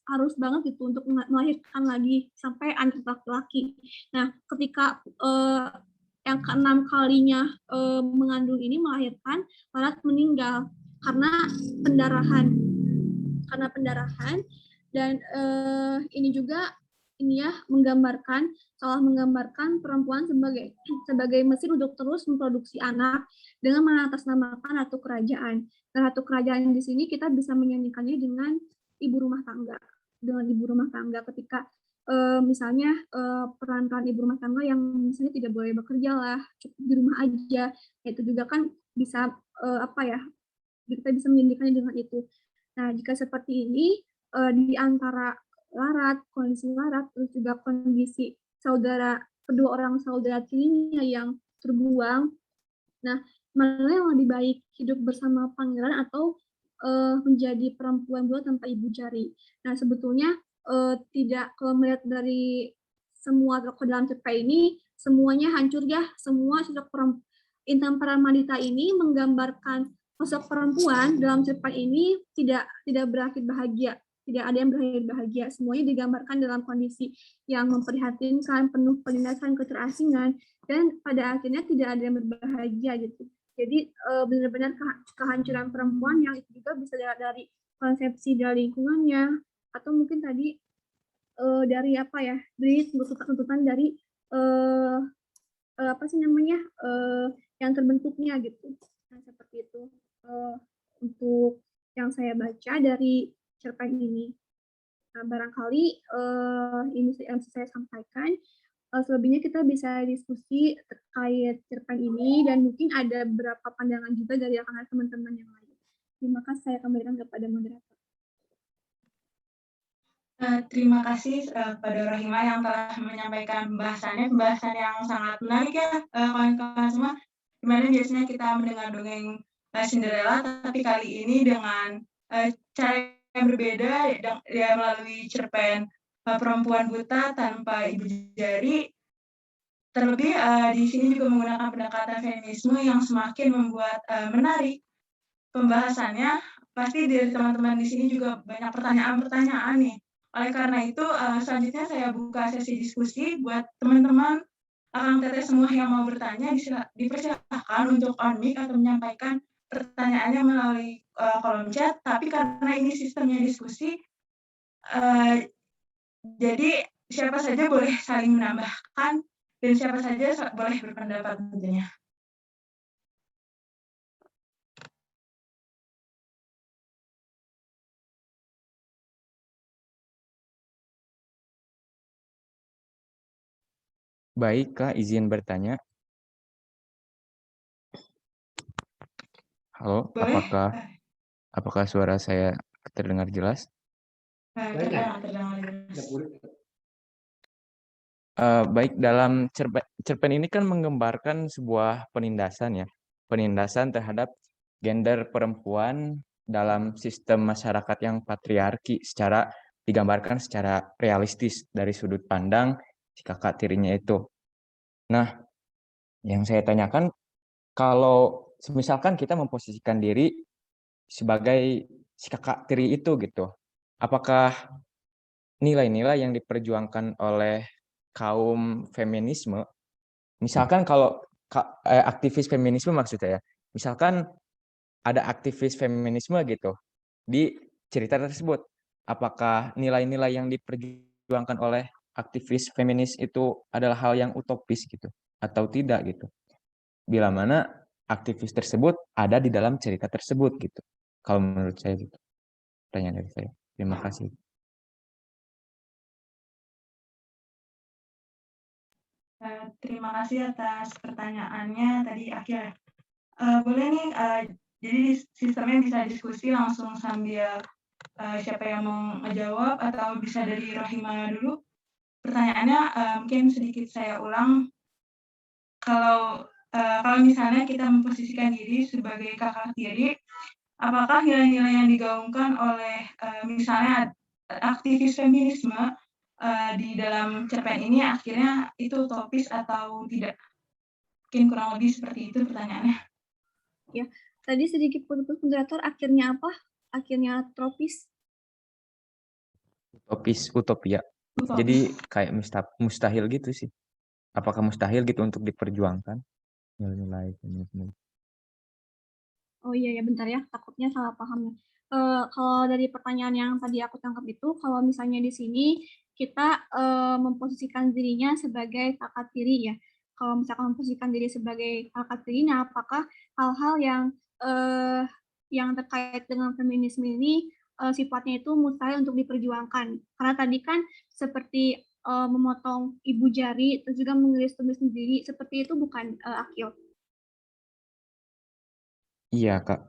harus banget gitu untuk melahirkan lagi sampai anak laki-laki. Nah, ketika yang keenam kalinya mengandung ini melahirkan, Horat meninggal karena pendarahan. Dan ini juga menggambarkan perempuan sebagai mesin untuk terus memproduksi anak dengan mengatasnamakan ratu kerajaan. Dan ratu kerajaan di sini kita bisa menyanyikannya dengan ibu rumah tangga. Ketika misalnya peran-peran ibu rumah tangga yang misalnya tidak boleh bekerja lah, cukup di rumah aja. Itu juga kan bisa kita bisa menyanyikannya dengan itu. Nah, jika seperti ini di antara kondisi Larat, terus juga kondisi kedua orang saudara tirinya yang terbuang. Nah, mana yang lebih baik, hidup bersama pangeran atau menjadi perempuan buta tanpa ibu jari? Nah, sebetulnya tidak, kalau melihat dari semua tokoh dalam cerpen ini, semuanya hancur ya. Semua sosok perempuan Intan Paramadita ini menggambarkan sosok perempuan dalam cerpen ini tidak berakhir bahagia, tidak ada yang berakhir bahagia. Semuanya digambarkan dalam kondisi yang memprihatinkan, penuh penindasan, keterasingan, dan pada akhirnya tidak ada yang berbahagia gitu. Jadi benar-benar kehancuran perempuan yang itu juga bisa dari konsepsi dari lingkungannya, atau mungkin tadi dari tuntutan dari yang terbentuknya gitu. Nah, seperti itu untuk yang saya baca dari cerpen ini. Nah, barangkali ini yang saya sampaikan. Selebihnya kita bisa diskusi terkait cerpen ini dan mungkin ada beberapa pandangan juga dari teman-teman yang lain. Terima kasih, saya kembalikan kepada moderator. Terima kasih kepada Rohima yang telah menyampaikan pembahasan yang sangat menarik ya kawan-kawan semua. Dimana biasanya kita mendengar dongeng Cinderella, tapi kali ini dengan cara yang berbeda ya melalui cerpen perempuan buta tanpa ibu jari. Terlebih di sini juga menggunakan pendekatan feminisme yang semakin membuat menarik pembahasannya. Pasti dari teman-teman di sini juga banyak pertanyaan-pertanyaan nih. Oleh karena itu, selanjutnya saya buka sesi diskusi buat teman-teman, akang teteh semua yang mau bertanya, dipersilakan untuk on mic atau menyampaikan pertanyaannya melalui kolom chat. Tapi karena ini sistemnya diskusi, jadi siapa saja boleh saling menambahkan dan siapa saja boleh berpendapat tentunya. Baik, Kak, izin bertanya. Halo, Boleh? apakah suara saya terdengar jelas? Terdengar. Baik, dalam cerpen ini kan menggambarkan sebuah penindasan ya, penindasan terhadap gender perempuan dalam sistem masyarakat yang patriarki digambarkan secara realistis dari sudut pandang si kakak tirinya itu. Nah, yang saya tanyakan, kalau misalkan kita memposisikan diri sebagai si kakak tiri itu gitu, apakah nilai-nilai yang diperjuangkan oleh kaum feminisme, misalkan kalau aktivis feminisme maksudnya ya, misalkan ada aktivis feminisme gitu di cerita tersebut. Apakah nilai-nilai yang diperjuangkan oleh aktivis feminis itu adalah hal yang utopis gitu atau tidak gitu. Bila mana aktivis tersebut ada di dalam cerita tersebut gitu. Kalau menurut saya gitu. Pertanyaan dari saya. Terima kasih. Terima kasih atas pertanyaannya tadi Akhil. Boleh nih, jadi sistemnya bisa diskusi langsung sambil siapa yang mau ngejawab atau bisa dari Rohima dulu. Pertanyaannya mungkin sedikit saya ulang. Kalau misalnya kita memposisikan diri sebagai kakak tiri, apakah nilai-nilai yang digaungkan oleh misalnya aktivis feminisme di dalam cerpen ini akhirnya itu utopis atau tidak? Mungkin kurang lebih seperti itu pertanyaannya. Ya, tadi sedikit putus moderator, akhirnya apa? Akhirnya tropis. Utopia. Jadi kayak mustahil gitu sih. Apakah mustahil gitu untuk diperjuangkan nilai-nilai feminisme? Oh iya ya, bentar ya, takutnya salah paham. Kalau dari pertanyaan yang tadi aku tangkap itu, kalau misalnya di sini kita memposisikan dirinya sebagai kakak tiri ya. Kalau misalkan memposisikan diri sebagai kakak tiri, nah apakah hal-hal yang terkait dengan feminisme ini sifatnya itu mustahil untuk diperjuangkan? Karena tadi kan seperti memotong ibu jari, terus juga mengelis tumis sendiri, seperti itu bukan Akil? Iya, Kak.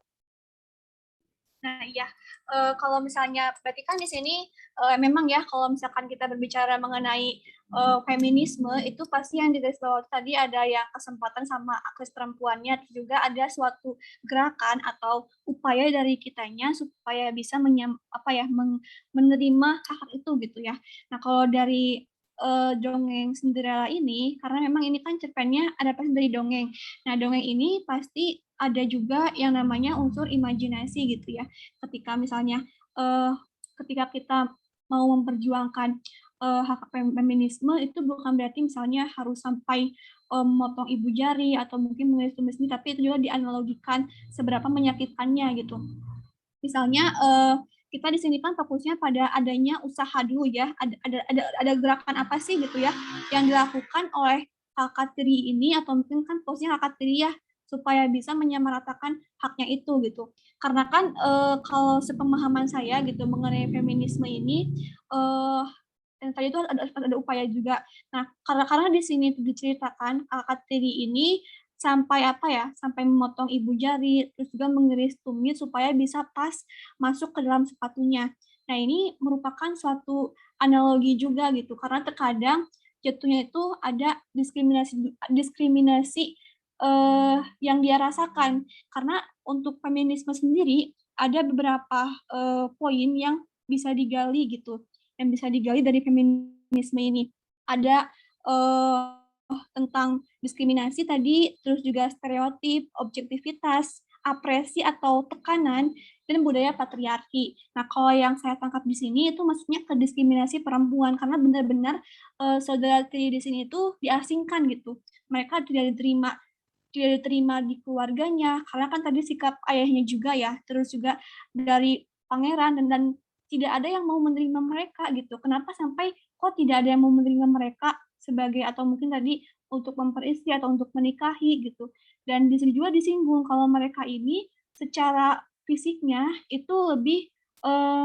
Nah, iya, kalau misalnya berarti kan di sini memang ya kalau misalkan kita berbicara mengenai feminisme itu pasti yang digarisbawahi tadi ada yang kesempatan sama akses perempuannya, juga ada suatu gerakan atau upaya dari kitanya supaya bisa menerima hak itu gitu ya. Nah, kalau dari dongeng Cinderella ini, karena memang ini kan cerpennya adaptasi dari dongeng. Nah, dongeng ini pasti ada juga yang namanya unsur imajinasi gitu ya. Ketika misalnya ketika kita mau memperjuangkan hak feminisme itu bukan berarti misalnya harus sampai memotong ibu jari atau mungkin menulis ini, tapi itu juga dianalogikan seberapa menyakitkannya gitu. Misalnya kita di sini kan fokusnya pada adanya usaha dulu ya, ada gerakan apa sih gitu ya yang dilakukan oleh kakak tiri ini, atau mungkin kan fokusnya kakak tiri ya supaya bisa menyamaratakan haknya itu gitu. Karena kan kalau sepemahaman saya gitu mengenai feminisme ini yang tadi itu ada upaya juga. Nah, karena di sini diceritakan kakak tiri ini sampai sampai memotong ibu jari, terus juga mengiris tumit supaya bisa pas masuk ke dalam sepatunya. Nah, ini merupakan suatu analogi juga gitu, karena terkadang jatuhnya itu ada diskriminasi yang dia rasakan. Karena untuk feminisme sendiri ada beberapa poin yang bisa digali gitu, yang bisa digali dari feminisme ini. Ada tentang diskriminasi tadi, terus juga stereotip, objektivitas, apresi atau tekanan, dan budaya patriarki. Nah, kalau yang saya tangkap di sini itu maksudnya ke diskriminasi perempuan, karena benar-benar saudara tiri di sini itu diasingkan gitu. Mereka tidak diterima di keluarganya, karena kan tadi sikap ayahnya juga ya, terus juga dari pangeran dan tidak ada yang mau menerima mereka gitu. Kenapa sampai kok tidak ada yang mau menerima mereka sebagai, atau mungkin tadi untuk memperistri atau untuk menikahi gitu. Dan di sini juga disinggung kalau mereka ini secara fisiknya itu lebih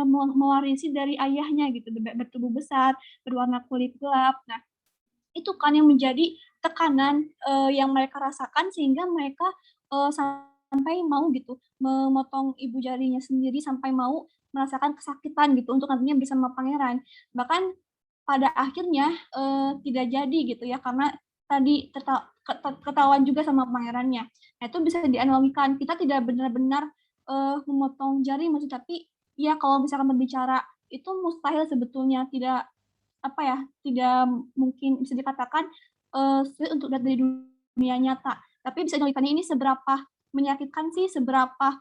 mewarisi dari ayahnya gitu, bertubuh besar, berwarna kulit gelap. Nah, itu kan yang menjadi tekanan yang mereka rasakan sehingga mereka sampai mau gitu memotong ibu jarinya sendiri, sampai mau merasakan kesakitan gitu untuk nantinya bersama pangeran. Bahkan pada akhirnya tidak jadi gitu ya, karena tadi ketahuan juga sama pangerannya. Nah, itu bisa dianalogikan, kita tidak benar-benar memotong jari maksud, tapi ya kalau misalkan berbicara itu mustahil sebetulnya, tidak mungkin bisa dikatakan sulit untuk dilihat dari dunia nyata. Tapi bisa dianalogikannya ini seberapa menyakitkan sih, seberapa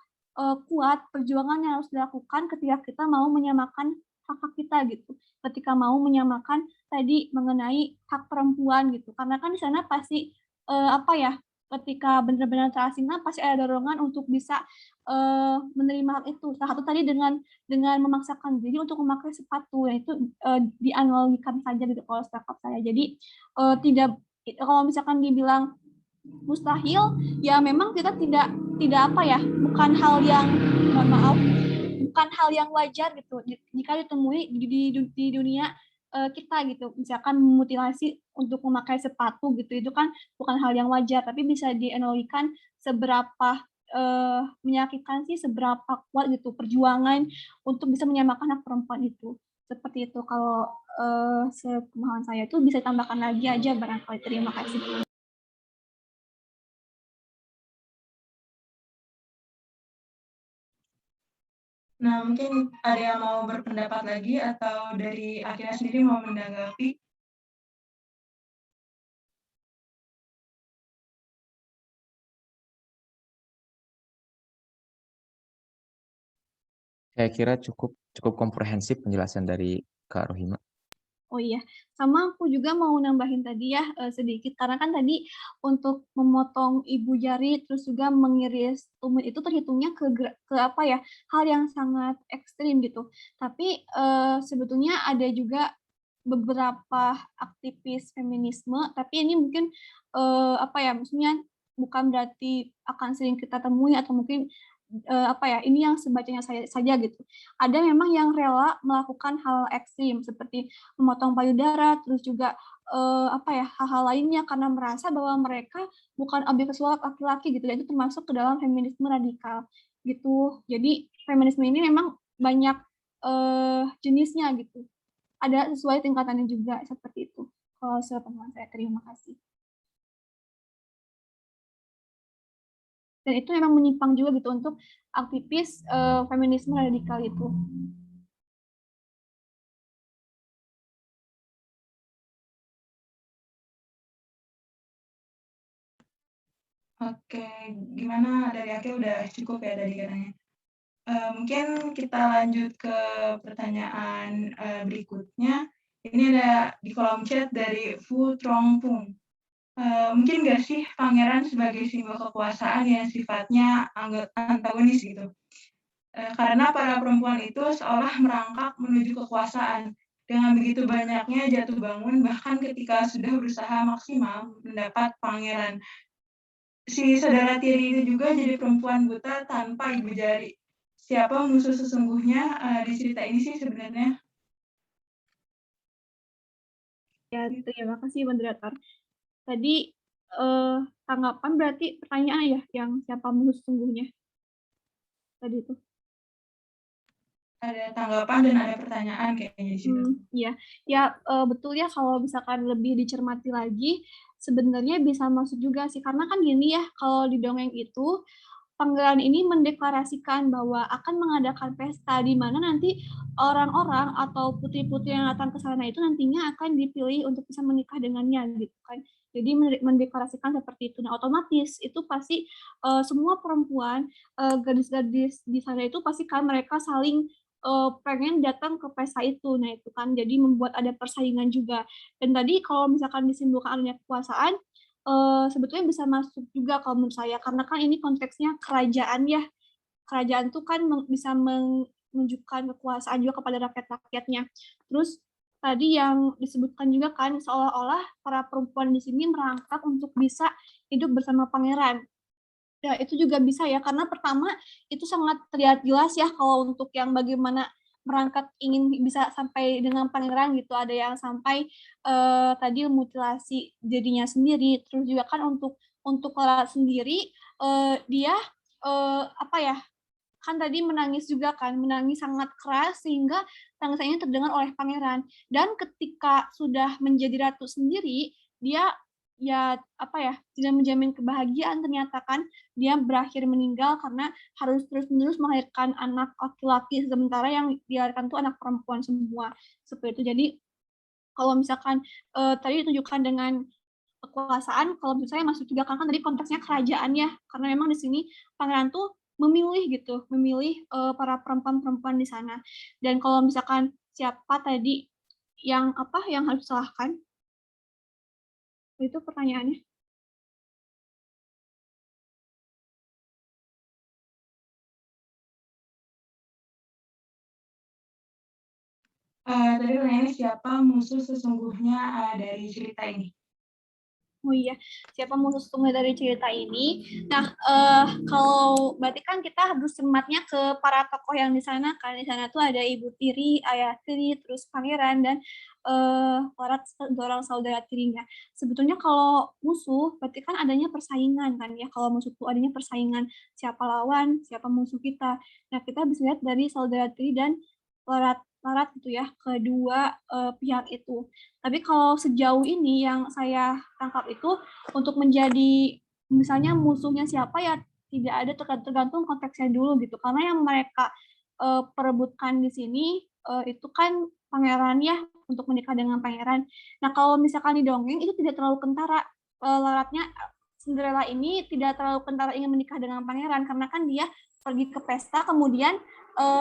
kuat perjuangan yang harus dilakukan ketika kita mau menyamakan hak-hak kita gitu. Ketika mau menyamakan tadi mengenai hak perempuan gitu. Karena kan di sana pasti ketika benar-benar terasingkan pasti ada dorongan untuk bisa menerima hal itu. Salah satu tadi dengan memaksakan diri untuk memakai sepatu, yaitu dianalogikan saja gitu kalau startup saya. Jadi tidak, kalau misalkan dibilang mustahil, ya memang kita tidak apa ya, bukan hal yang, mohon maaf, bukan hal yang wajar gitu jika ditemui di dunia kita gitu. Misalkan mutilasi untuk memakai sepatu gitu, itu kan bukan hal yang wajar, tapi bisa dianalogikan seberapa menyakitkan sih, seberapa kuat gitu perjuangan untuk bisa menyamakan hak perempuan itu. Seperti itu kalau sepemahaman saya itu. Bisa tambahkan lagi aja barangkali. Terima kasih. Nah, mungkin ada yang mau berpendapat lagi atau dari Akina sendiri mau menanggapi? Saya kira cukup komprehensif penjelasan dari Kak Rohima. Oh iya, sama aku juga mau nambahin tadi ya sedikit, karena kan tadi untuk memotong ibu jari terus juga mengiris tumit itu terhitungnya ke apa ya, hal yang sangat ekstrim gitu. Tapi sebetulnya ada juga beberapa aktivis feminisme, tapi ini mungkin apa ya, maksudnya bukan berarti akan sering kita temui atau mungkin apa ya, ini yang sebacanya saya saja gitu. Ada memang yang rela melakukan hal ekstrim seperti memotong payudara, terus juga apa ya, hal-hal lainnya karena merasa bahwa mereka bukan objek seksual laki-laki gitu, dan itu termasuk ke dalam feminisme radikal gitu. Jadi feminisme ini memang banyak jenisnya gitu. Ada sesuai tingkatannya juga seperti itu. Kalau sepengetahuan saya, terima kasih. Dan itu memang menyimpang juga gitu untuk aktivis feminisme radikal itu. Oke, gimana dari Ake udah cukup ya dari katanya. Mungkin kita lanjut ke pertanyaan berikutnya. Ini ada di kolom chat dari Fu Trongpung. Mungkin nggak sih pangeran sebagai simbol kekuasaan yang sifatnya antagonis gitu? Karena para perempuan itu seolah merangkak menuju kekuasaan. Dengan begitu banyaknya jatuh bangun, bahkan ketika sudah berusaha maksimal mendapat pangeran. Si saudara tiri itu juga jadi perempuan buta tanpa ibu jari. Siapa musuh sesungguhnya di cerita ini sih sebenarnya? Ya, terima kasih moderator. Tadi tanggapan berarti pertanyaan ya, yang siapa musuh sesungguhnya tadi itu. Ada tanggapan dan ada pertanyaan kayaknya di situ. Iya, ya betul ya, kalau misalkan lebih dicermati lagi, sebenarnya bisa masuk juga sih, karena kan gini ya, kalau di dongeng itu Pangeran ini mendeklarasikan bahwa akan mengadakan pesta di mana nanti orang-orang atau putri-putri yang datang ke sana itu nantinya akan dipilih untuk bisa menikah dengannya gitu kan. Jadi mendeklarasikan seperti itu. Nah, otomatis itu pasti semua perempuan, gadis-gadis di sana itu pasti kan mereka saling pengen datang ke pesta itu. Nah, itu kan jadi membuat ada persaingan juga. Dan tadi kalau misalkan disimbolkan adanya kekuasaan, sebetulnya bisa masuk juga kalau menurut saya, karena kan ini konteksnya kerajaan ya. Kerajaan tuh kan bisa menunjukkan kekuasaan juga kepada rakyat-rakyatnya. Terus tadi yang disebutkan juga kan seolah-olah para perempuan di sini merangkak untuk bisa hidup bersama pangeran. Ya, itu juga bisa ya, karena pertama itu sangat terlihat jelas ya kalau untuk yang bagaimana merangkak ingin bisa sampai dengan pangeran gitu. Ada yang sampai tadi mutilasi dirinya sendiri, terus juga kan untuk Clara sendiri dia apa ya, kan tadi menangis juga kan, menangis sangat keras sehingga tangisannya terdengar oleh pangeran. Dan ketika sudah menjadi ratu sendiri, dia ya apa ya, tidak menjamin kebahagiaan, ternyata kan dia berakhir meninggal karena harus terus-menerus melahirkan anak laki-laki, sementara yang dilahirkan tuh anak perempuan semua. Seperti itu. Jadi kalau misalkan tadi ditunjukkan dengan kekuasaan, kalau menurut saya masuk juga, kan tadi konteksnya kerajaan ya, karena memang di sini pangeran tuh memilih gitu, memilih para perempuan-perempuan di sana. Dan kalau misalkan siapa tadi yang apa yang harus disalahkan, itu pertanyaannya. Tadi pertanyaannya siapa musuh sesungguhnya, dari cerita ini? Oh iya, siapa musuh sesungguhnya dari cerita ini? Nah, kalau berarti kan kita harus cermatnya ke para tokoh yang di sana kan. Di sana tuh ada Ibu Tiri, Ayah Tiri, terus Pangeran dan para orang saudara tirinya. Sebetulnya kalau musuh, berarti kan adanya persaingan kan ya. Kalau musuh tuh adanya persaingan siapa lawan, siapa musuh kita. Nah, kita bisa lihat dari saudara tiri dan Larat gitu ya, kedua pihak itu. Tapi kalau sejauh ini yang saya tangkap itu untuk menjadi misalnya musuhnya siapa ya tidak ada, tergantung konteksnya dulu gitu. Karena yang mereka perebutkan di sini itu kan pangeran ya, untuk menikah dengan pangeran. Nah, kalau misalkan di dongeng itu tidak terlalu kentara. Laratnya Cinderella ini tidak terlalu kentara ingin menikah dengan pangeran karena kan dia pergi ke pesta kemudian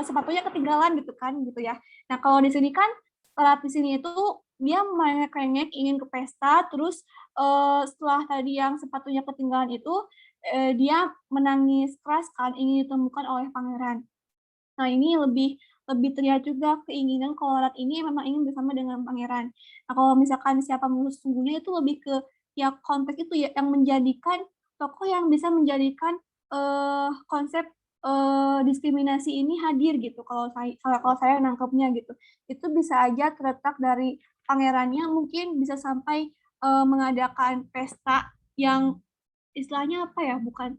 sepatunya ketinggalan gitu kan gitu ya. Nah, kalau di sini kan Larat di sini itu dia merengek-rengek ingin ke pesta, terus setelah tadi yang sepatunya ketinggalan itu dia menangis keras kan ingin ditemukan oleh pangeran. Nah, ini lebih lebih terlihat juga keinginan kalau Larat ini memang ingin bersama dengan pangeran. Nah, kalau misalkan siapa musuh sesungguhnya itu lebih ke ya konteks itu ya yang menjadikan tokoh yang bisa menjadikan konsep diskriminasi ini hadir gitu kalau saya nangkepnya gitu. Itu bisa aja terletak dari pangerannya mungkin bisa sampai mengadakan pesta yang istilahnya apa ya, bukan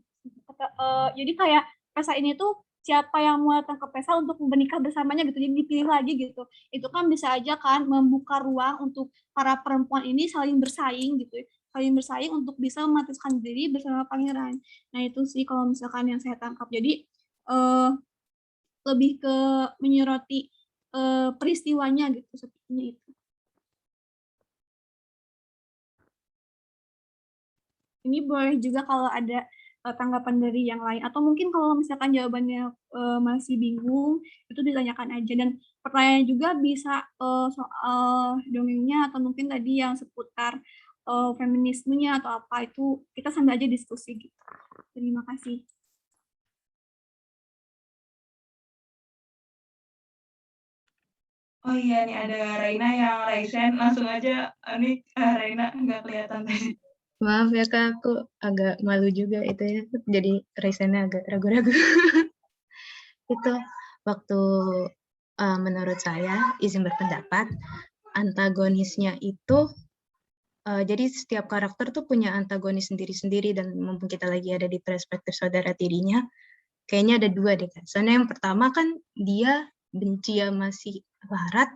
jadi kayak pesta ini tuh siapa yang mau datang ke pesta untuk menikah bersamanya gitu, jadi dipilih lagi gitu. Itu kan bisa aja kan membuka ruang untuk para perempuan ini saling bersaing gitu, saling bersaing untuk bisa memutuskan diri bersama pangeran. Nah, itu sih kalau misalkan yang saya tangkap. Jadi eh, lebih ke menyoroti peristiwanya gitu, sepertinya itu. Ini boleh juga kalau ada tanggapan dari yang lain atau mungkin kalau misalkan jawabannya masih bingung itu ditanyakan aja, dan pertanyaan juga bisa soal dongengnya atau mungkin tadi yang seputar feminismenya atau apa itu kita sambil aja diskusi gitu. Terima kasih. Oh iya nih ada Raina yang raise hand, langsung aja nih, Raina nggak kelihatan tadi. Maaf ya Kak, aku agak malu juga itu ya, jadi raisannya agak ragu-ragu. Itu waktu menurut saya, izin berpendapat, antagonisnya itu, jadi setiap karakter tuh punya antagonis sendiri-sendiri, dan mumpung kita lagi ada di perspektif saudara tirinya, kayaknya ada dua deh Kak. Soalnya yang pertama kan dia benci sama si Larat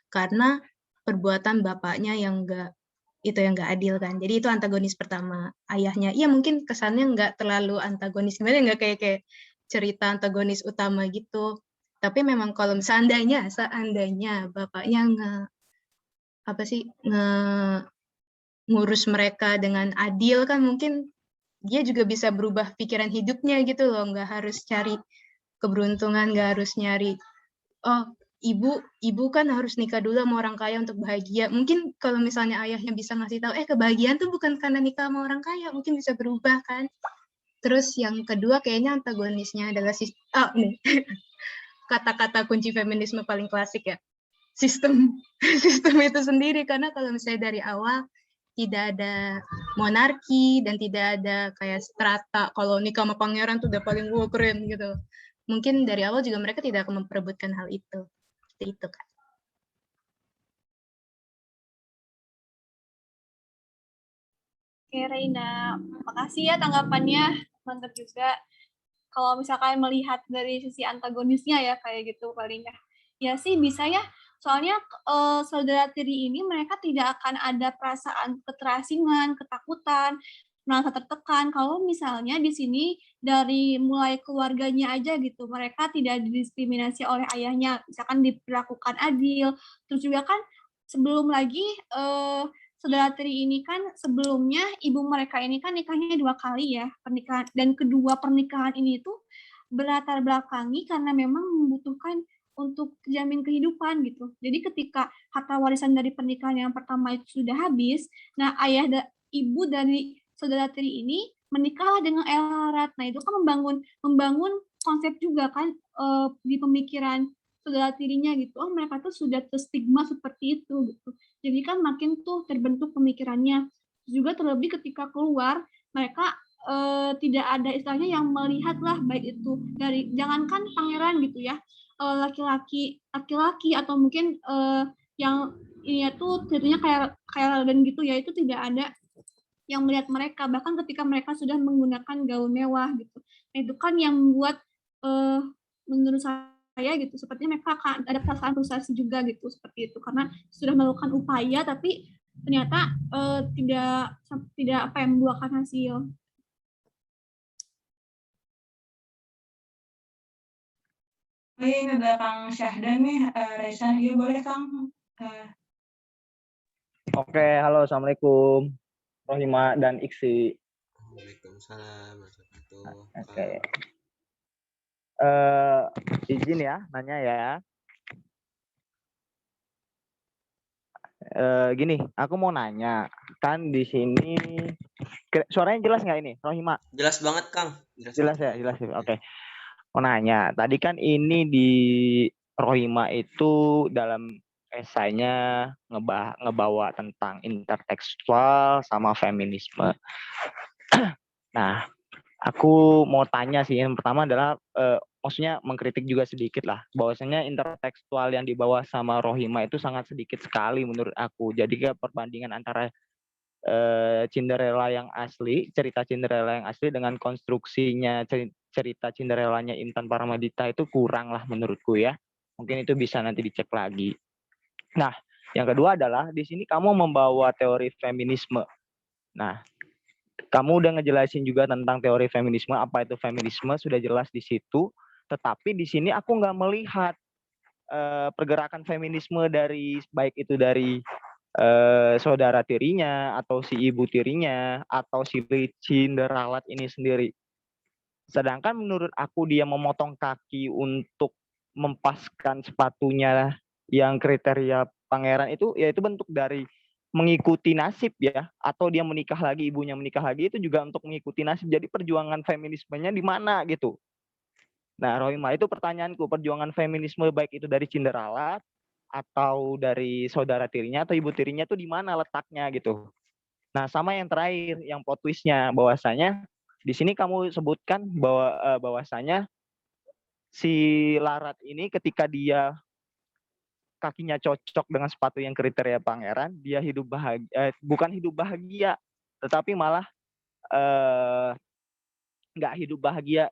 karena perbuatan bapaknya yang nggak adil kan. Jadi itu antagonis pertama, ayahnya. Iya mungkin kesannya nggak terlalu antagonis, sebenarnya nggak kayak cerita antagonis utama gitu. Tapi memang kalau seandainya bapaknya ngurus mereka dengan adil kan, mungkin dia juga bisa berubah pikiran hidupnya gitu loh, nggak harus cari keberuntungan, nggak harus nyari oh ibu kan harus nikah dulu sama orang kaya untuk bahagia. Mungkin kalau misalnya ayahnya bisa ngasih tahu kebahagiaan tuh bukan karena nikah sama orang kaya, mungkin bisa berubah kan. Terus yang kedua kayaknya antagonisnya adalah nih kata-kata kunci feminisme paling klasik ya, sistem sistem itu sendiri. Karena kalau misalnya dari awal tidak ada monarki dan tidak ada kayak strata, kalau nikah sama pangeran tuh udah paling keren gitu. Mungkin dari awal juga mereka tidak akan memperebutkan hal itu. Seperti itu, Kak. Oke, Reina, makasih ya tanggapannya, mantap juga. Kalau misalkan melihat dari sisi antagonisnya ya kayak gitu paling ya. Ya sih bisa ya. Soalnya saudara tiri ini mereka tidak akan ada perasaan keterasingan, ketakutan, merasa tertekan kalau misalnya di sini dari mulai keluarganya aja gitu. Mereka tidak didiskriminasi oleh ayahnya, misalkan diperlakukan adil. Terus juga kan sebelum lagi saudara tiri ini kan sebelumnya ibu mereka ini kan nikahnya 2 kali ya, pernikahan, dan kedua pernikahan ini tuh berlatar belakangi karena memang membutuhkan untuk jamin kehidupan gitu. Jadi ketika harta warisan dari pernikahan yang pertama itu sudah habis, nah ibu dari saudara tiri ini menikah dengan Elarat. Nah, itu kan membangun konsep juga kan di pemikiran saudara tirinya gitu. Oh, mereka tuh sudah terstigma seperti itu gitu. Jadi kan makin tuh terbentuk pemikirannya. Juga terlebih ketika keluar, mereka tidak ada istilahnya yang melihat lah, baik itu dari jangankan pangeran gitu ya, laki-laki atau mungkin yang ini tuh tentunya kayak dan gitu ya, itu tidak ada yang melihat mereka, bahkan ketika mereka sudah menggunakan gaun mewah gitu. Nah, itu kan yang membuat menurut saya gitu, sepertinya mereka akan ada perasaan frustasi juga gitu, seperti itu, karena sudah melakukan upaya tapi ternyata tidak apa yang membuahkan hasil. Oke, ini ada Kang Syahdan nih, Raisan. Iya, boleh Kang. Oke, halo, Assalamualaikum, Rohima dan Iksi. Waalaikumsalam warahmatullahi Oke. wabarakatuh. Izin ya, nanya ya. Gini, aku mau nanya, kan di sini suaranya jelas nggak ini, Rohima? Jelas banget, Kang. Jelas ya, jelas ya. Oke. Mau nanya, tadi kan ini di Rohima itu dalam esainya ngebawa tentang intertekstual sama feminisme. Nah, aku mau tanya sih, yang pertama adalah maksudnya mengkritik juga sedikit lah, bahwasanya intertekstual yang dibawa sama Rohima itu sangat sedikit sekali menurut aku. Jadi kayak perbandingan antara Cinderella yang asli, cerita Cinderella yang asli dengan konstruksinya cerita Cinderellanya Intan Paramadita itu kurang lah menurutku ya. Mungkin itu bisa nanti dicek lagi. Nah, yang kedua adalah di sini kamu membawa teori feminisme. Nah, kamu udah ngejelasin juga tentang teori feminisme, apa itu feminisme sudah jelas di situ. Tetapi di sini aku nggak melihat pergerakan feminisme dari baik itu dari saudara tirinya atau si ibu tirinya atau si Cinderella ini sendiri. Sedangkan menurut aku dia memotong kaki untuk mempaskan sepatunya yang kriteria pangeran itu, ya itu bentuk dari mengikuti nasib ya, atau dia menikah lagi, ibunya menikah lagi, itu juga untuk mengikuti nasib. Jadi perjuangan feminismenya di mana gitu. Nah, Rohima, itu pertanyaanku, perjuangan feminisme baik itu dari Cinderella atau dari saudara tirinya atau ibu tirinya itu di mana letaknya gitu. Nah, sama yang terakhir, yang plot twist-nya, bahwasanya di sini kamu sebutkan bahwasanya si Larat ini ketika dia kakinya cocok dengan sepatu yang kriteria pangeran, dia hidup bahagia, bukan hidup bahagia, tetapi malah nggak hidup bahagia,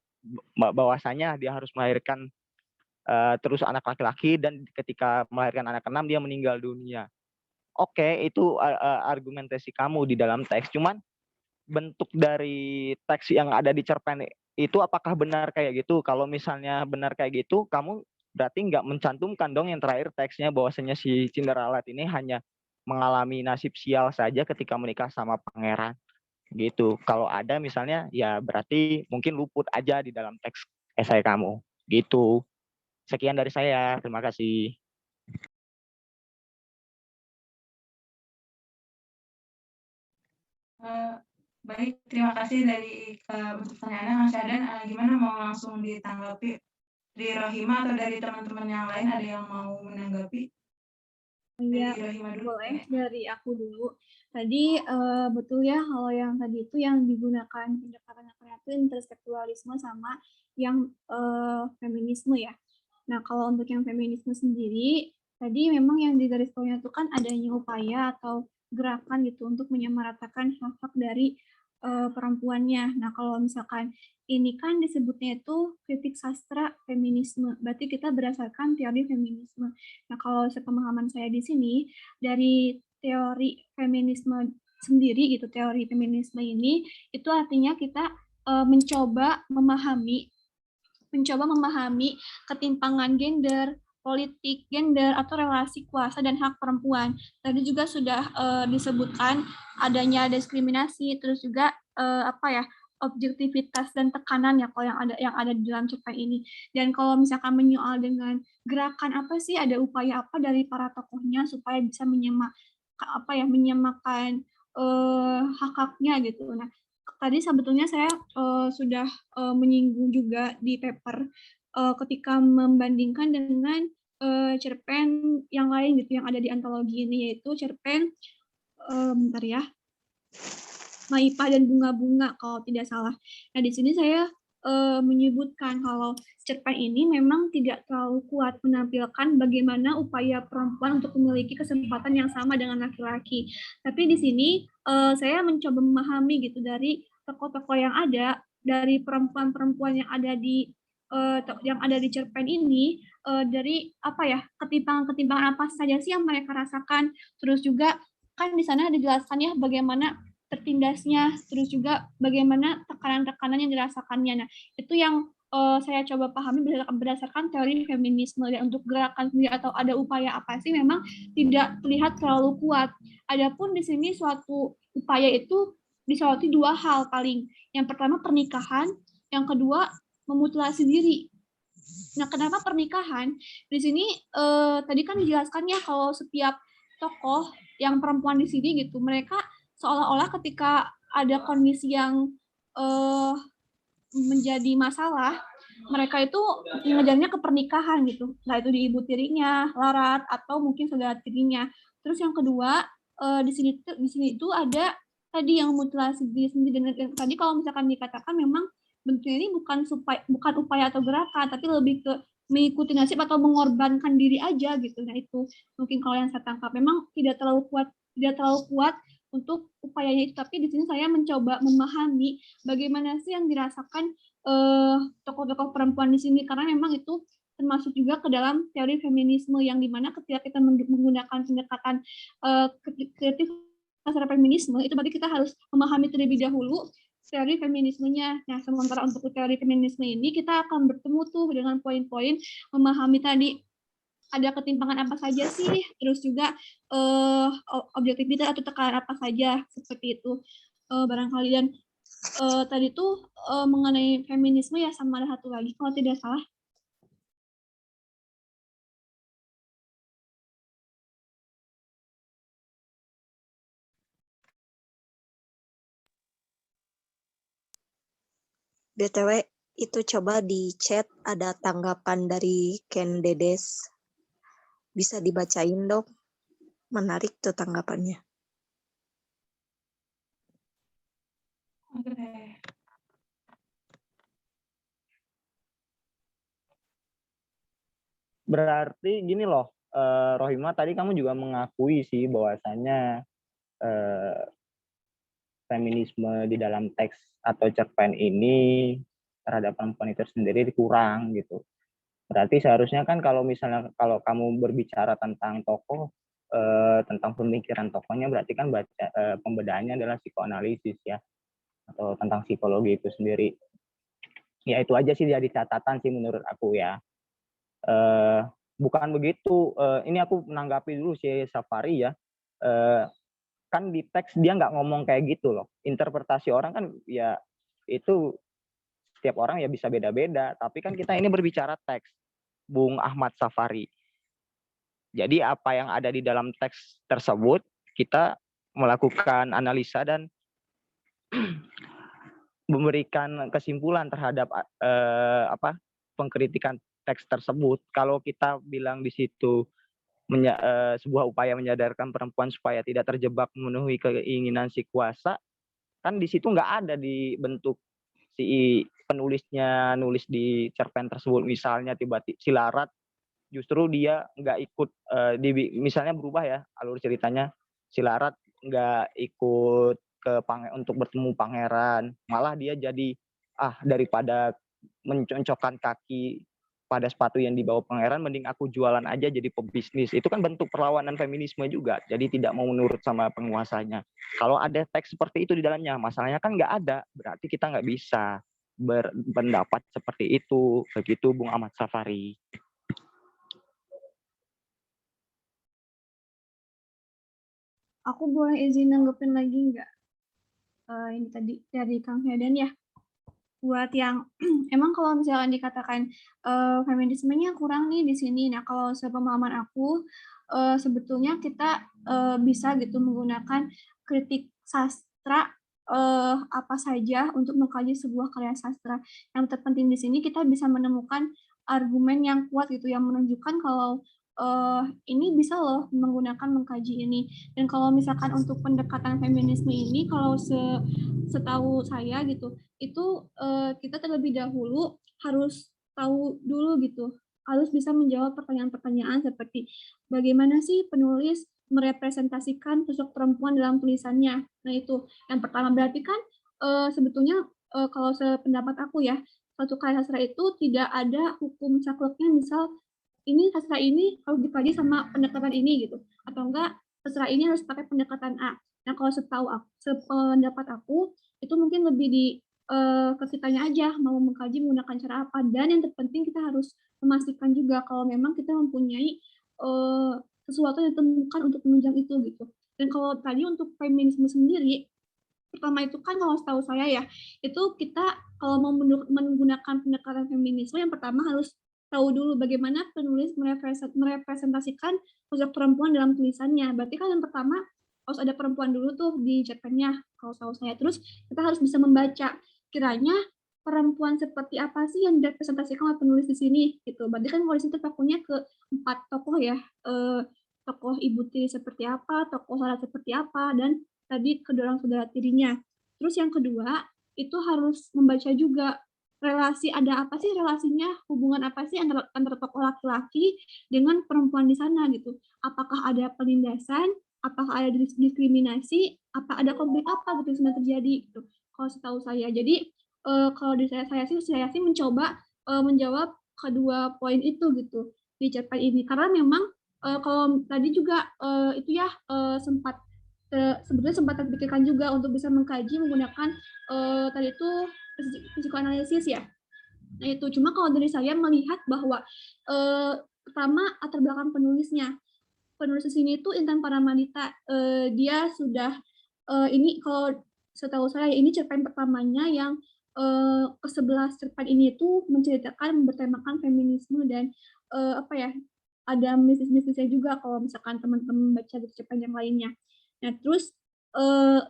bahwasanya dia harus melahirkan terus anak laki-laki, dan ketika melahirkan anak keenam dia meninggal dunia. Oke, itu argumentasi kamu di dalam teks, cuman bentuk dari teks yang ada di cerpen itu apakah benar kayak gitu? Kalau misalnya benar kayak gitu, kamu berarti nggak mencantumkan dong yang terakhir teksnya bahwasanya si Cinderella ini hanya mengalami nasib sial saja ketika menikah sama pangeran gitu. Kalau ada misalnya, ya berarti mungkin luput aja di dalam teks esai kamu gitu. Sekian dari saya, terima kasih. Baik, terima kasih dari untuk pertanyaannya Kang Syahdan. Gimana, mau langsung ditanggapi dari Rohima atau dari teman-teman yang lain, ada yang mau menanggapi? Iya, Dari Rohima dulu. boleh dari aku dulu. Tadi betul ya, kalau yang tadi itu yang digunakan pendekatannya itu interseksualisme sama yang feminisme ya. Nah, kalau untuk yang feminisme sendiri, tadi memang yang digarisbawahi itu kan adanya upaya atau gerakan gitu untuk menyamaratakan hak-hak dari perempuannya. Nah, kalau misalkan ini kan disebutnya itu kritik sastra feminisme, berarti kita berdasarkan teori feminisme. Nah, kalau sepemahaman saya di sini, dari teori feminisme sendiri gitu, teori feminisme ini, itu artinya kita mencoba memahami ketimpangan gender, politik gender, atau relasi kuasa dan hak perempuan. Tadi juga sudah disebutkan adanya diskriminasi, terus juga objektivitas dan tekanan ya kalau yang ada di dalam cerpen ini. Dan kalau misalkan menyoal dengan gerakan apa sih, ada upaya apa dari para tokohnya supaya bisa menyemakan hak-haknya gitu. Nah, tadi sebetulnya saya sudah menyinggung juga di paper ketika membandingkan dengan cerpen yang lain gitu yang ada di antologi ini, yaitu cerpen bentar ya, Maipah dan Bunga-Bunga kalau tidak salah. Nah, di sini saya menyebutkan kalau cerpen ini memang tidak terlalu kuat menampilkan bagaimana upaya perempuan untuk memiliki kesempatan yang sama dengan laki-laki. Tapi di sini saya mencoba memahami gitu dari tokoh-tokoh yang ada, dari perempuan-perempuan yang ada di cerpen ini, dari apa ya, ketimpangan-ketimpangan apa saja sih yang mereka rasakan. Terus juga kan di sana dijelaskan ya bagaimana tertindasnya, terus juga bagaimana tekanan-tekanan yang dirasakannya. Nah, itu yang saya coba pahami berdasarkan teori feminisme. Dan untuk gerakan sendiri atau ada upaya apa sih memang tidak terlihat terlalu kuat. Adapun di sini suatu upaya itu disoroti dua hal paling. Yang pertama pernikahan, yang kedua memutilasi diri. Nah, kenapa pernikahan? Di sini tadi kan dijelaskan ya kalau setiap tokoh yang perempuan di sini gitu, mereka seolah-olah ketika ada kondisi yang menjadi masalah, mereka itu ngejarnya ke pernikahan gitu. Nah, itu di ibu tirinya, larat, atau mungkin saudara tirinya. Terus yang kedua, di sini itu ada tadi yang mutilasi diri sendiri. Dan tadi kalau misalkan dikatakan memang bentuknya ini bukan upaya atau gerakan, tapi lebih ke mengikuti nasib atau mengorbankan diri aja gitu. Nah, itu mungkin kalau yang saya tangkap memang tidak terlalu kuat untuk upayanya itu, tapi di sini saya mencoba memahami bagaimana sih yang dirasakan tokoh-tokoh perempuan di sini, karena memang itu termasuk juga ke dalam teori feminisme yang dimana ketika kita menggunakan pendekatan kreatif dasar feminisme, itu berarti kita harus memahami terlebih dahulu teori feminismenya. Nah, sementara untuk teori feminisme ini kita akan bertemu tuh dengan poin-poin memahami tadi ada ketimpangan apa saja sih, terus juga objektivitas atau tekanan apa saja seperti itu barangkali. Dan tadi tuh mengenai feminisme ya, sama ada satu lagi kalau tidak salah. BTW, itu coba di chat ada tanggapan dari Ken Dedes. Bisa dibacain dong. Menarik tuh tanggapannya. Oke. Berarti gini loh, Rohima, tadi kamu juga mengakui sih bahwasannya feminisme di dalam teks atau cerpen ini terhadap perempuan itu sendiri kurang gitu. Berarti seharusnya kan kalau misalnya kalau kamu berbicara tentang tokoh, tentang pemikiran tokohnya, berarti kan pembedaannya adalah psikoanalisis ya, atau tentang psikologi itu sendiri. Ya itu aja sih jadi catatan sih menurut aku ya. Bukan begitu, ini aku menanggapi dulu si Safari ya. Kan di teks dia nggak ngomong kayak gitu loh. Interpretasi orang kan ya itu setiap orang ya bisa beda-beda. Tapi kan kita ini berbicara teks, Bung Ahmad Safari. Jadi apa yang ada di dalam teks tersebut kita melakukan analisa dan memberikan kesimpulan terhadap pengkritikan teks tersebut. Kalau kita bilang di situ sebuah upaya menyadarkan perempuan supaya tidak terjebak memenuhi keinginan si kuasa, kan di situ nggak ada di bentuk si penulisnya nulis di cerpen tersebut. Misalnya tiba-tiba si Larat justru dia nggak ikut misalnya berubah ya alur ceritanya, si Larat nggak ikut untuk bertemu pangeran, malah dia jadi daripada menconcokkan kaki pada sepatu yang dibawa pangeran, mending aku jualan aja jadi pebisnis. Itu kan bentuk perlawanan feminisme juga, jadi tidak mau menurut sama penguasanya. Kalau ada teks seperti itu di dalamnya, masalahnya kan nggak ada, berarti kita nggak bisa berpendapat seperti itu. Begitu Bung Ahmad Safari. Aku boleh izin nanggepin lagi nggak? Ini tadi dari Kang Hedan ya. Buat yang emang kalau misalkan dikatakan feminismenya kurang nih di sini. Nah, kalau sepemahaman aku sebetulnya kita bisa gitu menggunakan kritik sastra apa saja untuk mengkaji sebuah karya sastra. Yang terpenting di sini kita bisa menemukan argumen yang kuat gitu yang menunjukkan kalau ini bisa loh menggunakan mengkaji ini. Dan kalau misalkan untuk pendekatan feminisme ini, kalau setahu saya gitu, itu kita terlebih dahulu harus tahu dulu gitu, harus bisa menjawab pertanyaan-pertanyaan seperti bagaimana sih penulis merepresentasikan sosok perempuan dalam tulisannya. Nah itu yang pertama, berarti kan sebetulnya kalau sependapat aku ya, suatu karya sastra itu tidak ada hukum sakleknya, misal ini sastra ini harus dikaji sama pendekatan ini gitu, atau enggak sastra ini harus pakai pendekatan A. Nah kalau setahu aku, sependapat aku itu mungkin lebih di ke kitanya aja mau mengkaji menggunakan cara apa, dan yang terpenting kita harus memastikan juga kalau memang kita mempunyai sesuatu yang ditemukan untuk menunjang itu gitu. Dan kalau tadi untuk feminisme sendiri, pertama itu kan kalau setahu saya ya, itu kita kalau mau menggunakan pendekatan feminisme, yang pertama harus tahu dulu bagaimana penulis merepresentasikan sosok perempuan dalam tulisannya. Berarti kan yang pertama harus ada perempuan dulu tuh di cerpennya, kalau setahu saya. Terus kita harus bisa membaca kiranya perempuan seperti apa sih yang direpresentasikan oleh penulis di sini gitu. Berarti kan kalau di situ tokohnya ke 4 tokoh ya, tokoh ibu tiri seperti apa, tokoh Lara seperti apa, dan tadi kedua saudara tirinya. Terus yang kedua itu harus membaca juga relasi, ada apa sih relasinya, hubungan apa sih antara tokoh laki-laki dengan perempuan di sana gitu. Apakah ada penindasan, apakah ada diskriminasi, apa ada konflik apa gitu yang terjadi gitu. Kalau setahu saya. Jadi kalau di saya sih mencoba menjawab kedua poin itu gitu di cerpen ini, karena memang kalau tadi juga itu ya sebetulnya sempat terpikirkan juga untuk bisa mengkaji menggunakan tadi itu psikoanalisis ya. Nah itu cuma kalau dari saya melihat bahwa pertama latar belakang penulisnya. Penulis di sini itu Intan Paramadita, dia sudah ini kalau setahu saya ini cerpen pertamanya yang ke-11 cerpen ini itu menceritakan bertemakan feminisme dan apa ya, ada mistis-mistisnya juga kalau misalkan teman-teman baca di cerpen yang lainnya. Nah terus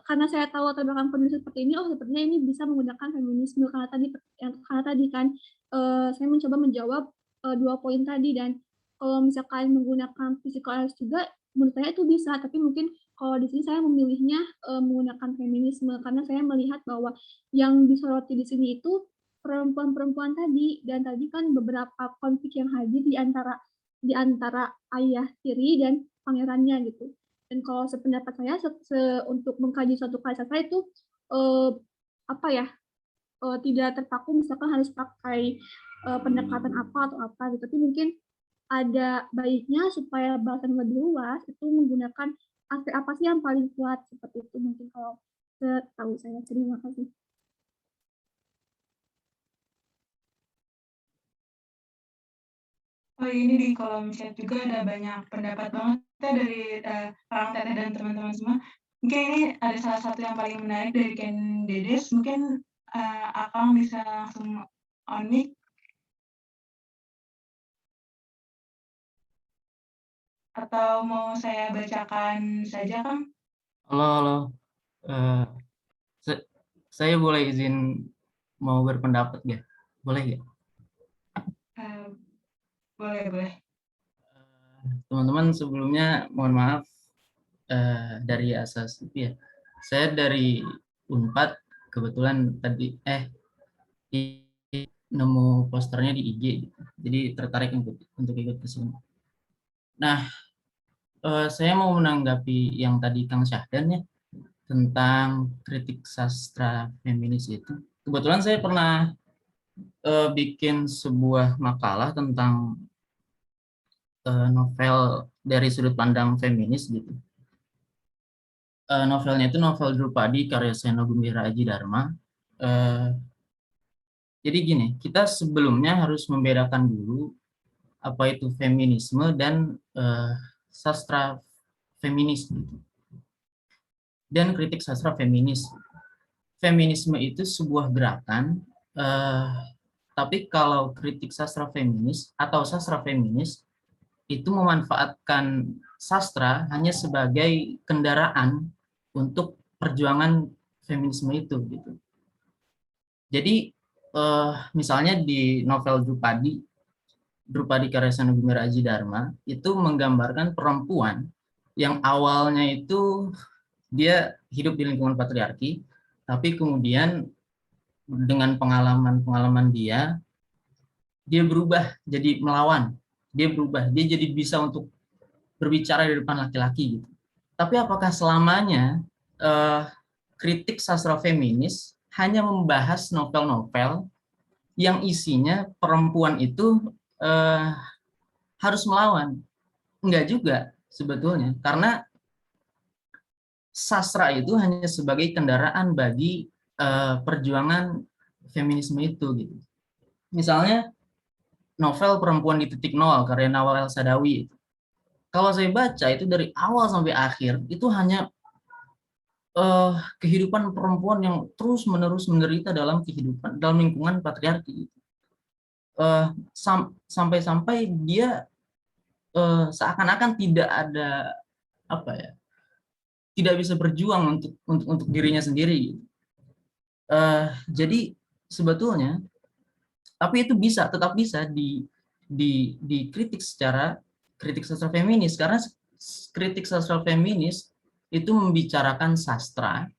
karena saya tahu latar belakang penulis seperti ini, sepertinya ini bisa menggunakan feminisme karena tadi kan saya mencoba menjawab 2 poin tadi, dan kalau misalkan menggunakan psikoanalisis juga menurut saya itu bisa, tapi mungkin kalau di sini saya memilihnya menggunakan feminisme karena saya melihat bahwa yang disoroti di sini itu perempuan-perempuan tadi, dan tadi kan beberapa konflik yang hadir di antara ayah tiri dan pangerannya gitu. Dan kalau sependapat saya untuk mengkaji suatu karya sastra itu apa ya, tidak terpaku misalkan harus pakai pendekatan apa atau apa gitu, tapi mungkin ada baiknya supaya bahasan lebih luas itu menggunakan aspek apa sih yang paling kuat, seperti itu mungkin kalau setahu saya. Terima kasih. Oh ini di kolom chat juga ada banyak pendapat banget ya dari Kang Teteh dan teman-teman semua. Mungkin ini ada salah satu yang paling menarik dari Ken Dedes. Mungkin Akang bisa langsung on mic. Atau mau saya bacakan saja, Kang? Halo. Saya boleh izin mau berpendapat ya? Boleh ya? Boleh. Teman-teman sebelumnya mohon maaf dari asas ya. Saya dari Unpad, kebetulan tadi nemu posternya di IG, jadi tertarik untuk ikut ke sini. Nah, saya mau menanggapi yang tadi Kang Syahdan ya tentang kritik sastra feminis itu. Kebetulan saya pernah bikin sebuah makalah tentang novel dari sudut pandang feminis gitu. Novelnya itu novel Drupadi karya Seno Gumbira Aji Dharma. Jadi gini, kita sebelumnya harus membedakan dulu apa itu feminisme dan sastra feminis gitu. Dan kritik sastra feminis. Feminisme itu sebuah gerakan, tapi kalau kritik sastra feminis atau sastra feminis itu memanfaatkan sastra hanya sebagai kendaraan untuk perjuangan feminisme itu gitu. Jadi misalnya di novel Drupadi Drupada Karyasana Bimira Aji Dharma itu menggambarkan perempuan yang awalnya itu dia hidup di lingkungan patriarki, tapi kemudian dengan pengalaman-pengalaman dia berubah jadi melawan, dia berubah, dia jadi bisa untuk berbicara di depan laki-laki gitu. Tapi apakah selamanya kritik sastra feminis hanya membahas novel-novel yang isinya perempuan itu harus melawan? Enggak juga sebetulnya, karena sastra itu hanya sebagai kendaraan bagi perjuangan feminisme itu gitu. Misalnya novel Perempuan di Titik Nol karya Nawal El-Sadawi itu. Kalau saya baca itu dari awal sampai akhir itu hanya kehidupan perempuan yang terus-menerus menderita dalam kehidupan dalam lingkungan patriarki. Sampai-sampai dia seakan-akan tidak ada apa ya, tidak bisa berjuang untuk dirinya sendiri. Jadi sebetulnya, tapi itu tetap bisa dikritik secara kritik sastra feminis, karena kritik sastra feminis itu membicarakan sastra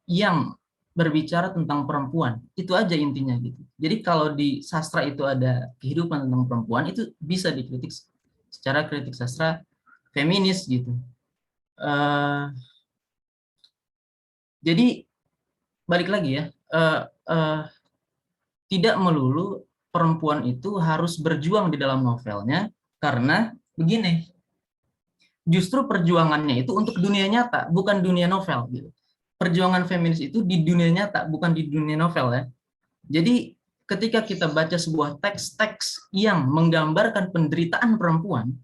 yang berbicara tentang perempuan. Itu aja intinya gitu. Jadi kalau di sastra itu ada kehidupan tentang perempuan, itu bisa dikritik secara kritik sastra feminis gitu. Jadi balik lagi ya, tidak melulu perempuan itu harus berjuang di dalam novelnya, karena begini, justru perjuangannya itu untuk dunia nyata, bukan dunia novel gitu. Perjuangan feminis itu di dunia nyata, bukan di dunia novel ya. Jadi ketika kita baca sebuah teks-teks yang menggambarkan penderitaan perempuan,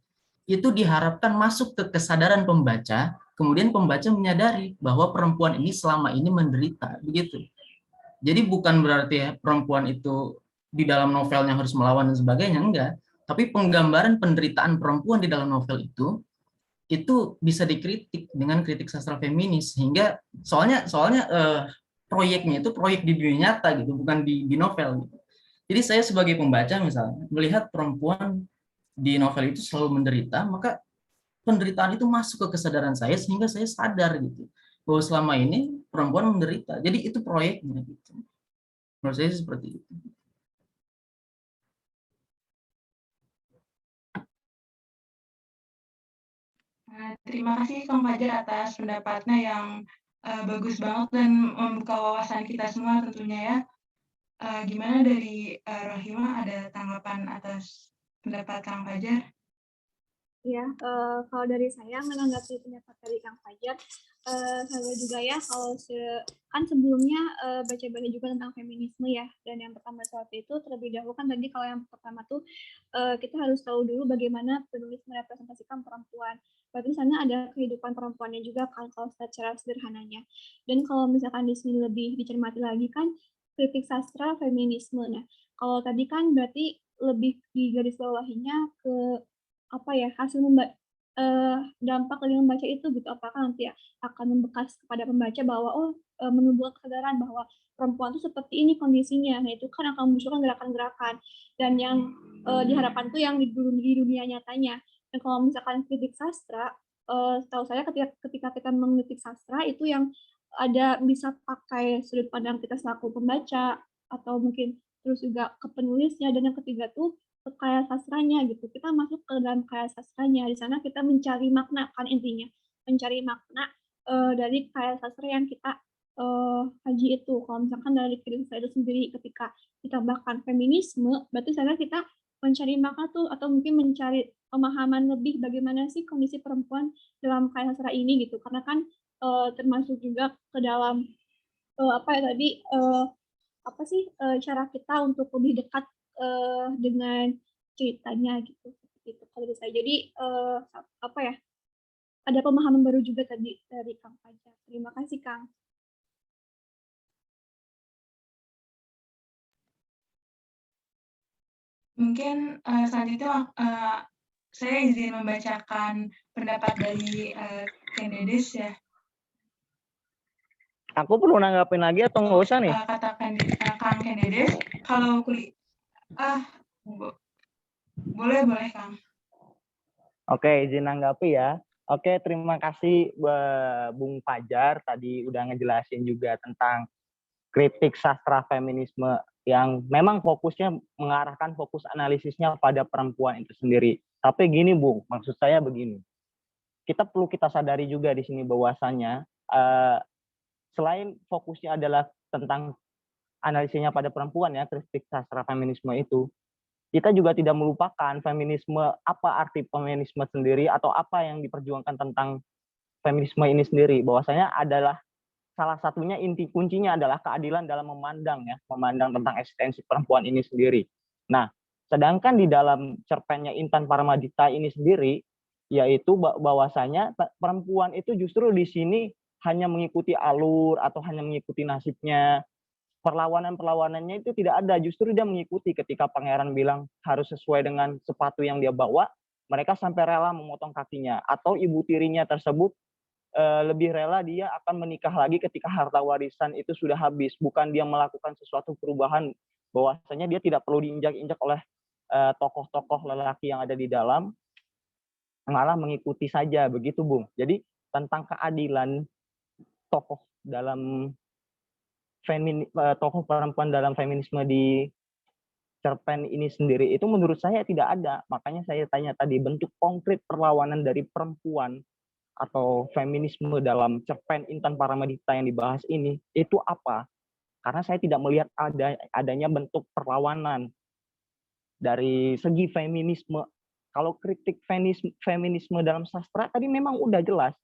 itu diharapkan masuk ke kesadaran pembaca, kemudian pembaca menyadari bahwa perempuan ini selama ini menderita, begitu. Jadi bukan berarti perempuan itu di dalam novelnya harus melawan dan sebagainya, enggak. Tapi penggambaran penderitaan perempuan di dalam novel itu bisa dikritik dengan kritik sastra feminis, sehingga soalnya proyeknya itu proyek di dunia nyata gitu, bukan di novel gitu. Jadi saya sebagai pembaca misalnya melihat perempuan di novel itu selalu menderita, maka penderitaan itu masuk ke kesadaran saya sehingga saya sadar gitu bahwa selama ini perempuan menderita. Jadi itu proyeknya gitu. Menurut saya seperti itu. Terima kasih Kang Fajar atas pendapatnya yang bagus banget dan membuka wawasan kita semua tentunya ya. Gimana dari Rohima, ada tanggapan atas pendapat Kang Fajar? Ya, kalau dari saya menanggapi pendapat dari Kang Fajar, saya juga ya, kan sebelumnya baca-baca juga tentang feminisme ya, dan yang pertama seperti itu terlebih dahulu kan tadi kalau yang pertama tuh kita harus tahu dulu bagaimana penulis merepresentasikan perempuan. Berarti di sana ada kehidupan perempuannya juga kan kalau secara sederhananya. Dan kalau misalkan di sini lebih dicermati lagi kan kritik sastra feminisme. Nah, kalau tadi kan berarti lebih di garis bawahinya ke apa ya, hasil dampak dari membaca itu gitu, apakah nanti akan membekas kepada pembaca bahwa menumbuhkan kesadaran bahwa perempuan itu seperti ini kondisinya. Nah itu kan akan munculkan gerakan-gerakan, dan yang diharapkan tuh yang di dunia nyatanya. Dan kalau misalkan kritik sastra, setahu saya ketika kita mengkritik sastra itu yang ada bisa pakai sudut pandang kita selaku pembaca, atau mungkin terus juga ke penulisnya, dan yang ketiga tuh karya sastranya gitu. Kita masuk ke dalam karya sastranya. Di sana kita mencari makna kan intinya. Mencari makna dari karya sastra yang kita kaji itu. Kalau misalkan dari kritik saya itu sendiri ketika kita bahkan feminisme, berarti sana kita mencari makna tuh, atau mungkin mencari pemahaman lebih bagaimana sih kondisi perempuan dalam karya sastra ini gitu. Karena kan termasuk juga ke dalam apa ya tadi apa sih cara kita untuk lebih dekat dengan ceritanya gitu. Itu kalau dari saya. Jadi apa ya? Ada pemahaman baru juga tadi dari Kang Fajar. Terima kasih Kang. Mungkin selanjutnya saya izin membacakan pendapat dari Ken Dedes ya. Aku perlu nanggapin lagi atau nggak usah nih? Katakan Kang Ken Dedes, kalau Boleh Kang. Oke, izin nanggapi ya. Oke, terima kasih Bung Fajar tadi udah ngejelasin juga tentang kritik sastra feminisme yang memang fokusnya mengarahkan fokus analisisnya pada perempuan itu sendiri. Tapi gini Bung, maksud saya begini. Kita sadari juga di sini bahwasannya selain fokusnya adalah tentang analisisnya pada perempuan ya, kritik sastra feminisme itu, kita juga tidak melupakan feminisme, apa arti feminisme sendiri atau apa yang diperjuangkan tentang feminisme ini sendiri. Bahwasanya adalah salah satunya inti kuncinya adalah keadilan dalam memandang tentang eksistensi perempuan ini sendiri. Nah, sedangkan di dalam cerpennya Intan Paramadita ini sendiri, yaitu bahwasanya perempuan itu justru di sini hanya mengikuti alur atau hanya mengikuti nasibnya. Perlawanannya itu tidak ada, justru dia mengikuti ketika pangeran bilang harus sesuai dengan sepatu yang dia bawa, mereka sampai rela memotong kakinya, atau ibu tirinya tersebut lebih rela dia akan menikah lagi ketika harta warisan itu sudah habis, bukan dia melakukan sesuatu perubahan, bahwasanya dia tidak perlu diinjak-injak oleh tokoh-tokoh lelaki yang ada di dalam, malah mengikuti saja, begitu Bung. Jadi tentang keadilan tokoh dalam tokoh perempuan dalam feminisme di cerpen ini sendiri itu menurut saya tidak ada. Makanya saya tanya tadi, bentuk konkret perlawanan dari perempuan atau feminisme dalam cerpen Intan Paramadita yang dibahas ini itu apa? Karena saya tidak melihat adanya bentuk perlawanan dari segi feminisme. Kalau kritik feminisme dalam sastra tadi memang udah jelas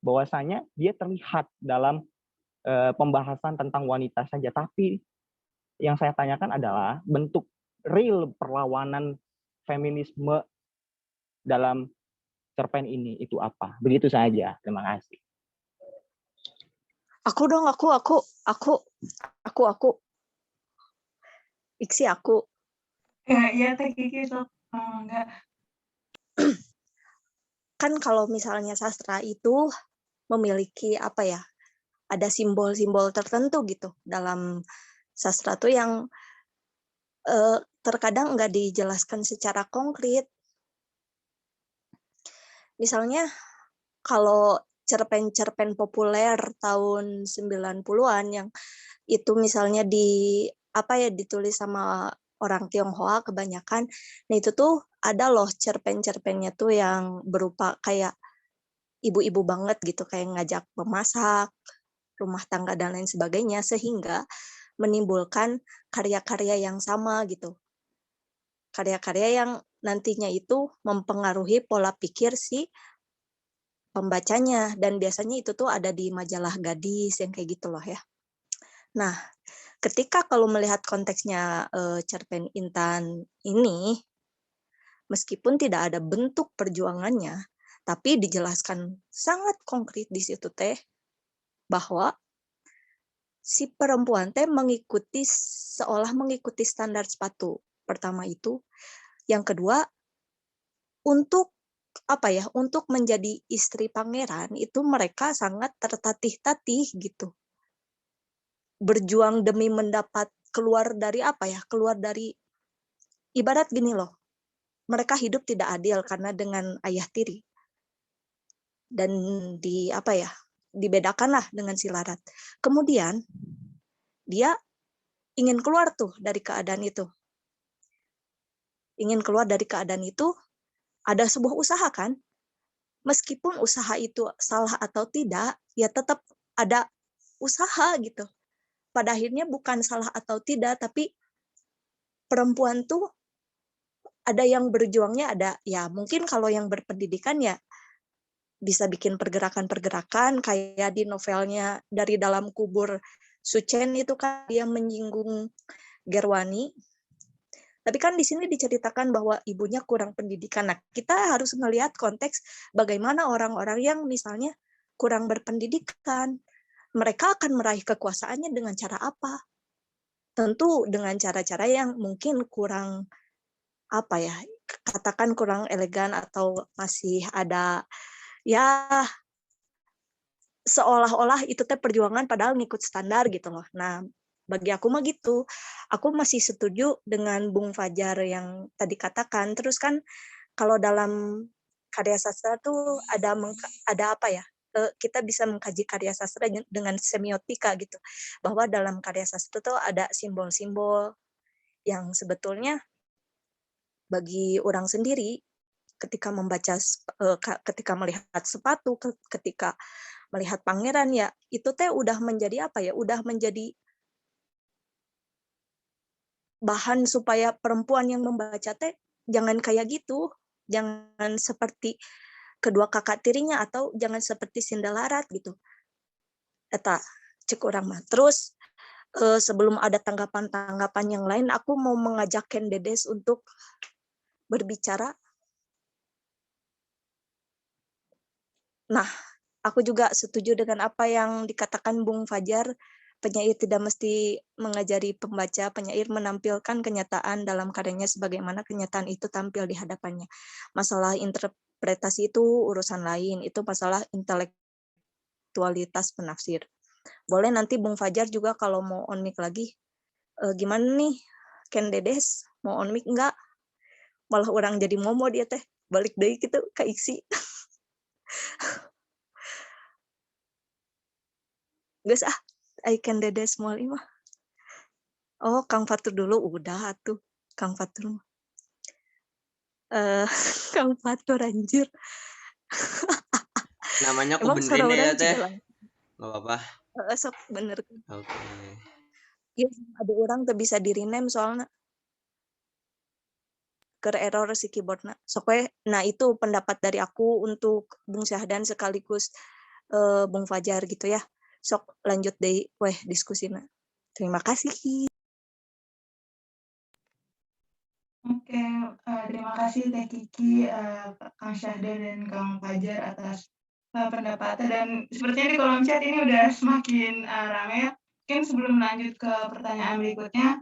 bahwasanya dia terlihat dalam pembahasan tentang wanita saja, tapi yang saya tanyakan adalah bentuk real perlawanan feminisme dalam cerpen ini itu apa? Begitu saja. Terima kasih. Aku dong, aku. Iksi aku. Ya Teh Kiki sok. Enggak. Kan kalau misalnya sastra itu memiliki apa ya? Ada simbol-simbol tertentu gitu dalam sastra tuh yang terkadang nggak dijelaskan secara konkret. Misalnya kalau cerpen-cerpen populer tahun 90-an yang itu misalnya ditulis sama orang Tionghoa kebanyakan. Nah, itu tuh ada loh cerpen-cerpennya tuh yang berupa kayak ibu-ibu banget gitu, kayak ngajak memasak, rumah tangga dan lain sebagainya, sehingga menimbulkan karya-karya yang sama gitu. Karya-karya yang nantinya itu mempengaruhi pola pikir si pembacanya, dan biasanya itu tuh ada di majalah gadis yang kayak gitu loh ya. Nah, ketika kalau melihat konteksnya cerpen Intan ini, meskipun tidak ada bentuk perjuangannya, tapi dijelaskan sangat konkret di situ teh bahwa si perempuan teh seolah mengikuti standar sepatu. Pertama itu, yang kedua untuk untuk menjadi istri pangeran itu mereka sangat tertatih-tatih gitu. Berjuang demi mendapat keluar dari ibarat gini loh. Mereka hidup tidak adil karena dengan ayah tiri. Dan dibedakanlah dengan si Larat. Kemudian dia ingin keluar tuh dari keadaan itu. Ingin keluar dari keadaan itu, ada sebuah usaha kan? Meskipun usaha itu salah atau tidak, ya tetap ada usaha gitu. Pada akhirnya bukan salah atau tidak, tapi perempuan tuh ada yang berjuangnya, ada ya mungkin kalau yang berpendidikan ya bisa bikin pergerakan-pergerakan kayak di novelnya Dari Dalam Kubur Sucen itu kan dia menyinggung Gerwani. Tapi kan di sini diceritakan bahwa ibunya kurang pendidikan. Nah, kita harus melihat konteks bagaimana orang-orang yang misalnya kurang berpendidikan. Mereka akan meraih kekuasaannya dengan cara apa? Tentu dengan cara-cara yang mungkin kurang katakan kurang elegan atau masih ada ya seolah-olah itu teh perjuangan padahal ngikut standar gitu loh. Nah, Bagi aku mah gitu. Aku masih setuju dengan Bung Fajar yang tadi katakan. Terus kan kalau dalam karya sastra tuh ada apa ya? Kita bisa mengkaji karya sastra dengan semiotika gitu. Bahwa dalam karya sastra tuh ada simbol-simbol yang sebetulnya bagi orang sendiri ketika membaca ketika melihat sepatu, ketika melihat pangeran ya, itu teh udah menjadi apa ya? Udah menjadi bahan supaya perempuan yang membaca teh jangan kayak gitu, jangan seperti kedua kakak tirinya atau jangan seperti Sindalarat gitu. Eta cek orang mah. Terus sebelum ada tanggapan-tanggapan yang lain, aku mau mengajak Ken Dedes untuk berbicara. Nah, aku juga setuju dengan apa yang dikatakan Bung Fajar. Penyair tidak mesti mengajari pembaca, penyair menampilkan kenyataan dalam karyanya sebagaimana kenyataan itu tampil di hadapannya. Masalah interpretasi itu urusan lain, itu masalah intelektualitas penafsir. Boleh nanti Bung Fajar juga kalau mau on mic lagi, gimana nih Ken Dedes, mau on mic enggak? Malah orang jadi momo dia teh, balik deui gitu ke isi. Geus I Ken Dedes moal imah. Oh, Kang Fatur dulu udah tuh. Kang Fatur. Kang Fatur anjir. Namanya aku Emang suara benerin ya orang teh. juga lang. Nggak apa-apa. Sok bener. Oke. Iya, ada orang tuh bisa di rename soalnya ke error si keyboardnya. Sok we, nah itu pendapat dari aku untuk Bung Syahdan sekaligus Bung Fajar gitu ya. Sok lanjut deh weh diskusinya. Terima kasih. Oke, terima kasih Teh Kiki, Kang Syahdan dan Kang Fajar atas pendapatnya, dan sepertinya di kolom chat ini udah semakin ramai ya. Mungkin sebelum lanjut ke pertanyaan berikutnya,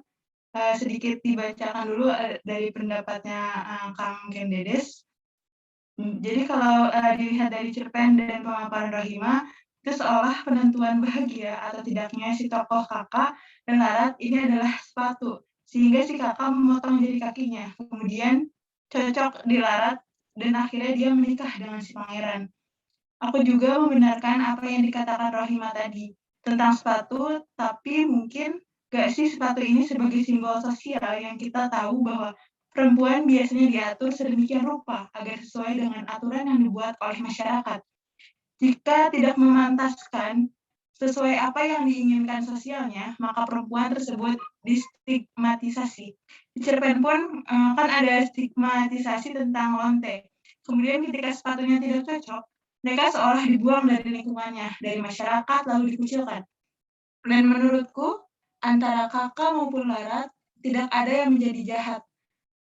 sedikit dibacakan dulu dari pendapatnya Kang Ken Dedes. Jadi kalau dilihat dari cerpen dan pemaparan Rohima, itu seolah penentuan bahagia atau tidaknya si tokoh kakak dan Larat ini adalah sepatu, sehingga si kakak memotong jari kakinya, kemudian cocok di Larat, dan akhirnya dia menikah dengan si pangeran. Aku juga membenarkan apa yang dikatakan Rohima tadi tentang sepatu, tapi mungkin gak sih sepatu ini sebagai simbol sosial yang kita tahu bahwa perempuan biasanya diatur sedemikian rupa agar sesuai dengan aturan yang dibuat oleh masyarakat. Jika tidak memantaskan sesuai apa yang diinginkan sosialnya, maka perempuan tersebut distigmatisasi. Di cerpen pun kan ada stigmatisasi tentang lonte. Kemudian ketika sepatunya tidak cocok, mereka seolah dibuang dari lingkungannya, dari masyarakat, lalu dikucilkan. Dan menurutku, antara kakak maupun Larat, tidak ada yang menjadi jahat,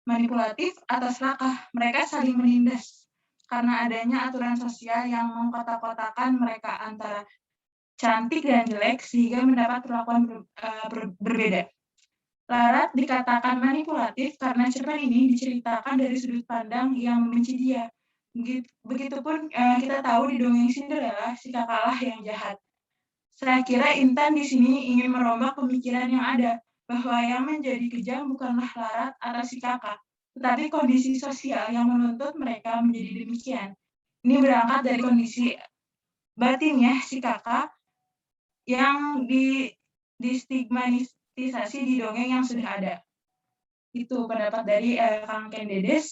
manipulatif, atau serakah. Mereka saling menindas karena adanya aturan sosial yang mengkotak-kotakan mereka antara cantik dan jelek sehingga mendapat perlakuan berbeda. Larat dikatakan manipulatif karena cerpen ini diceritakan dari sudut pandang yang membenci dia. Begitupun kita tahu di dongeng Cinderella, si kakaklah yang jahat. Saya kira Intan di sini ingin merombak pemikiran yang ada, bahwa yang menjadi kejam bukanlah Larat atau si kakak, tetapi kondisi sosial yang menuntut mereka menjadi demikian. Ini berangkat dari kondisi batinnya si kakak yang distigmatisasi di dongeng yang sudah ada. Itu pendapat dari Kang Ken Dedes.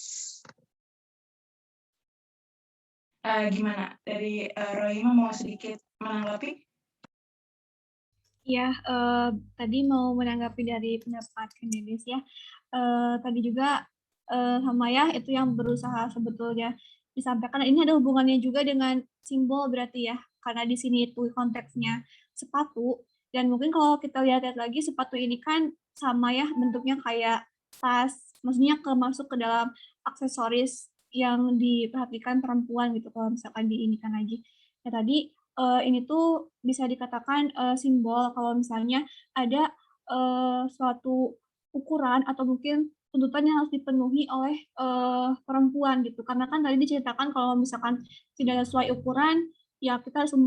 Gimana? Dari Rohima mau sedikit menanggapi? Ya, tadi mau menanggapi dari pendapat Kang Dedes ya. Tadi juga sama ya, itu yang berusaha sebetulnya disampaikan. Ini ada hubungannya juga dengan simbol berarti ya, karena di sini itu konteksnya sepatu. Dan mungkin kalau kita lihat lagi, sepatu ini kan sama ya, bentuknya kayak tas, maksudnya masuk ke dalam aksesoris yang diperhatikan perempuan gitu, kalau misalkan diinikan lagi. Ya tadi ini tuh bisa dikatakan simbol kalau misalnya ada suatu ukuran atau mungkin tuntutan yang harus dipenuhi oleh perempuan gitu. Karena kan tadi diceritakan kalau misalkan tidak sesuai ukuran, ya kita harus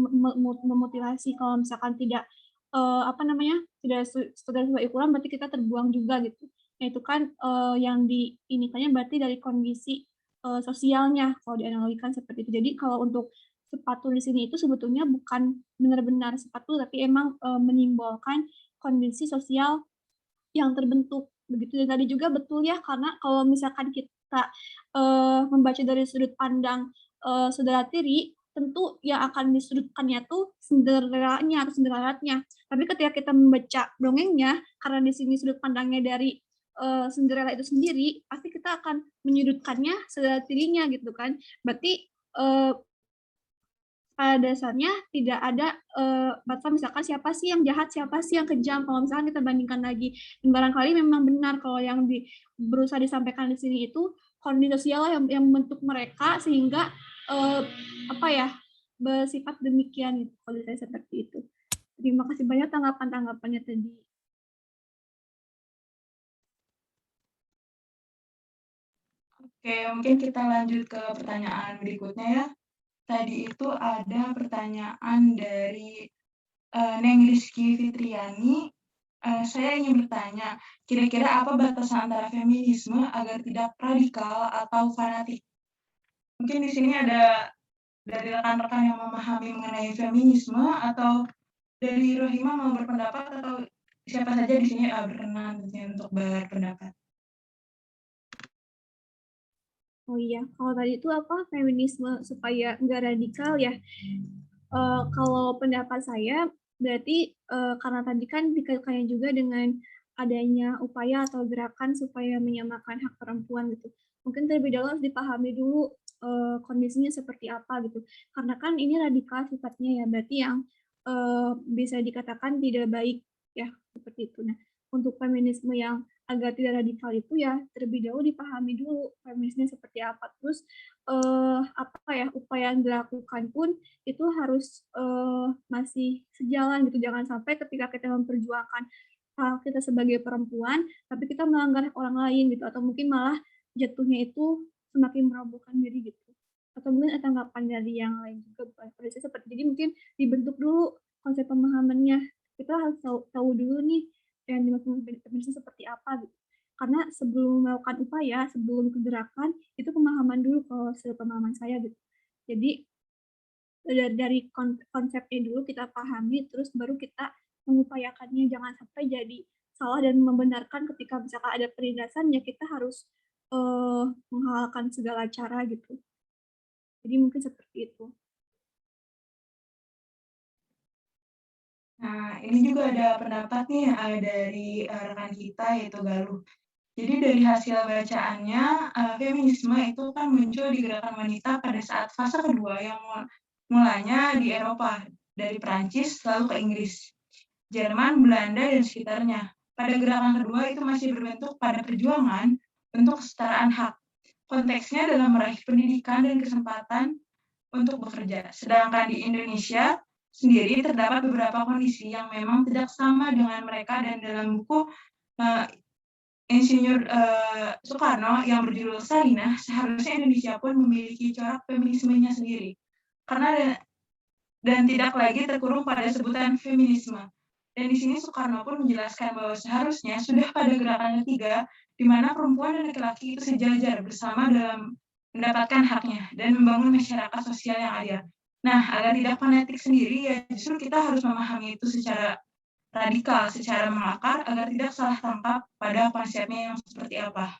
memutilasi. Kalau misalkan tidak apa namanya, tidak sesuai ukuran berarti kita terbuang juga gitu. Nah itu kan yang diinikannya berarti dari kondisi sosialnya kalau dianalogikan seperti itu. Jadi kalau untuk sepatu di sini itu sebetulnya bukan benar-benar sepatu tapi emang menyimbolkan kondisi sosial yang terbentuk begitu. Dan tadi juga betul ya karena kalau misalkan kita membaca dari sudut pandang saudara tiri, tentu yang akan disudutkannya tuh Cinderella-nya atau Cinderella-nya. Tapi ketika kita membaca dongengnya, karena di sini sudut pandangnya dari Cinderella itu sendiri, pasti kita akan menyudutkannya saudara tirinya gitu kan. Berarti pada dasarnya tidak ada batasan misalkan siapa sih yang jahat, siapa sih yang kejam. Kalau misalkan kita bandingkan lagi, dan barangkali memang benar kalau yang berusaha disampaikan di sini itu kondisi sosial yang membentuk mereka sehingga apa ya bersifat demikian gitu, kalau saya seperti itu. Terima kasih banyak tanggapannya tadi. Oke, mungkin kita lanjut ke pertanyaan berikutnya ya. Tadi itu ada pertanyaan dari Neng Rizky Fitriani. Saya ingin bertanya, kira-kira apa batasan antara feminisme agar tidak radikal atau fanatik? Mungkin di sini ada dari rekan-rekan yang memahami mengenai feminisme atau dari Rohima mau berpendapat atau siapa saja di sini berkenan untuk berpendapat. Oh iya, kalau tadi itu apa feminisme supaya nggak radikal ya? Kalau pendapat saya berarti karena tadi kan dikaitkannya juga dengan adanya upaya atau gerakan supaya menyamakan hak perempuan gitu. Mungkin terlebih dahulu harus dipahami dulu kondisinya seperti apa gitu. Karena kan ini radikal sifatnya ya, berarti yang bisa dikatakan tidak baik ya seperti itu. Nah, untuk feminisme yang agar tidak radikal itu ya terlebih dahulu dipahami dulu feminisme seperti apa. Terus apa ya upaya yang dilakukan pun itu harus masih sejalan gitu. Jangan sampai ketika kita memperjuangkan hak kita sebagai perempuan, tapi kita melanggar orang lain gitu, atau mungkin malah jatuhnya itu semakin merobohkan diri gitu. Atau mungkin ada tanggapan dari yang lain juga pada saya seperti jadi mungkin dibentuk dulu konsep pemahamannya. Kita harus tahu dulu nih yang dimaksud feminisme seperti apa gitu. Karena sebelum melakukan upaya, sebelum kegerakan, itu pemahaman dulu kalau sepemahaman saya gitu. Jadi dari konsepnya dulu kita pahami, terus baru kita mengupayakannya. Jangan sampai jadi salah dan membenarkan ketika misalkan ada penindasan, ya kita harus menghalalkan segala cara gitu. Jadi mungkin seperti itu. Nah, ini juga ada pendapat nih dari rekan kita yaitu Galuh. Jadi dari hasil bacaannya, feminisme itu kan muncul di gerakan wanita pada saat fase kedua yang mulanya di Eropa, dari Prancis lalu ke Inggris, Jerman, Belanda, dan sekitarnya. Pada gerakan kedua itu masih berbentuk pada perjuangan untuk kesetaraan hak. Konteksnya dalam meraih pendidikan dan kesempatan untuk bekerja. Sedangkan di Indonesia sendiri terdapat beberapa kondisi yang memang tidak sama dengan mereka, dan dalam buku Insinyur Soekarno yang berjudul Sarinah, seharusnya Indonesia pun memiliki corak feminismenya sendiri. Karena dan tidak lagi terkurung pada sebutan feminisme. Dan di sini Soekarno pun menjelaskan bahwa seharusnya sudah pada gerakan ketiga, di mana perempuan dan laki-laki itu sejajar bersama dalam mendapatkan haknya dan membangun masyarakat sosial yang adil. Nah, agar tidak fanatik sendiri, ya justru kita harus memahami itu secara radikal, secara mengakar, agar tidak salah tangkap pada konsepnya yang seperti apa.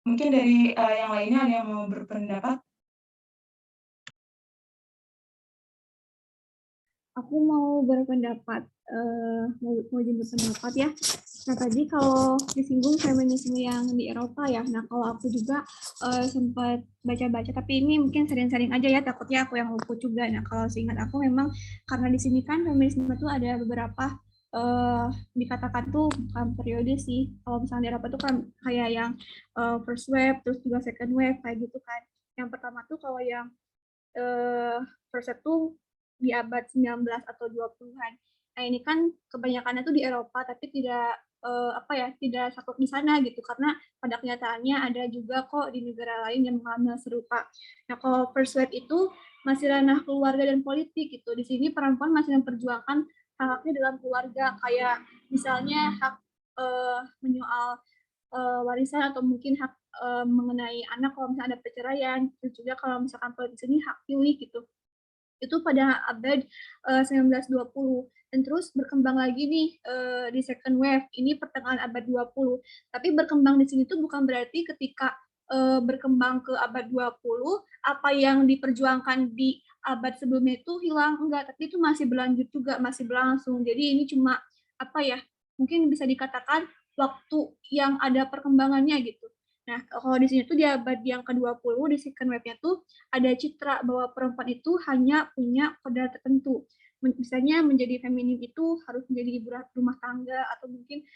Mungkin dari yang lainnya ada yang mau berpendapat? Aku mau berpendapat, mau jemput pendapat ya. Nah tadi kalau disinggung feminisme yang di Eropa ya, nah kalau aku juga sempat baca-baca, tapi ini mungkin sering-sering aja ya, takutnya aku yang luput juga. Nah kalau seingat aku memang karena di sini kan feminisme itu ada beberapa dikatakan tuh bukan periode sih. Kalau misalnya di Eropa tuh kan kayak yang first wave, terus juga second wave kayak gitu kan. Yang pertama tuh kalau yang first wave tuh di abad 19 atau 20-an. Nah ini kan kebanyakannya tuh di Eropa, tapi tidak tidak saklek di sana gitu, karena pada kenyataannya ada juga kok di negara lain yang mengalami hal serupa. Nah, kalau first wave itu masih ranah keluarga dan politik gitu. Di sini perempuan masih memperjuangkan hak-haknya dalam keluarga, kayak misalnya hak menyoal warisan atau mungkin hak mengenai anak kalau misalnya ada perceraian, terus juga kalau misalkan politik ini hak pilih gitu. Itu pada abad 1920, dan terus berkembang lagi nih di second wave ini pertengahan abad 20. Tapi berkembang di sini tuh bukan berarti ketika berkembang ke abad 20 apa yang diperjuangkan di abad sebelumnya itu hilang, enggak, tapi itu masih berlanjut juga, masih berlangsung. Jadi ini cuma mungkin bisa dikatakan waktu yang ada perkembangannya gitu. Nah, kalau di sini tuh di abad yang ke-20 di second wave-nya tuh ada citra bahwa perempuan itu hanya punya kodrat tertentu. Misalnya menjadi feminim itu harus menjadi ibu rumah tangga, atau mungkin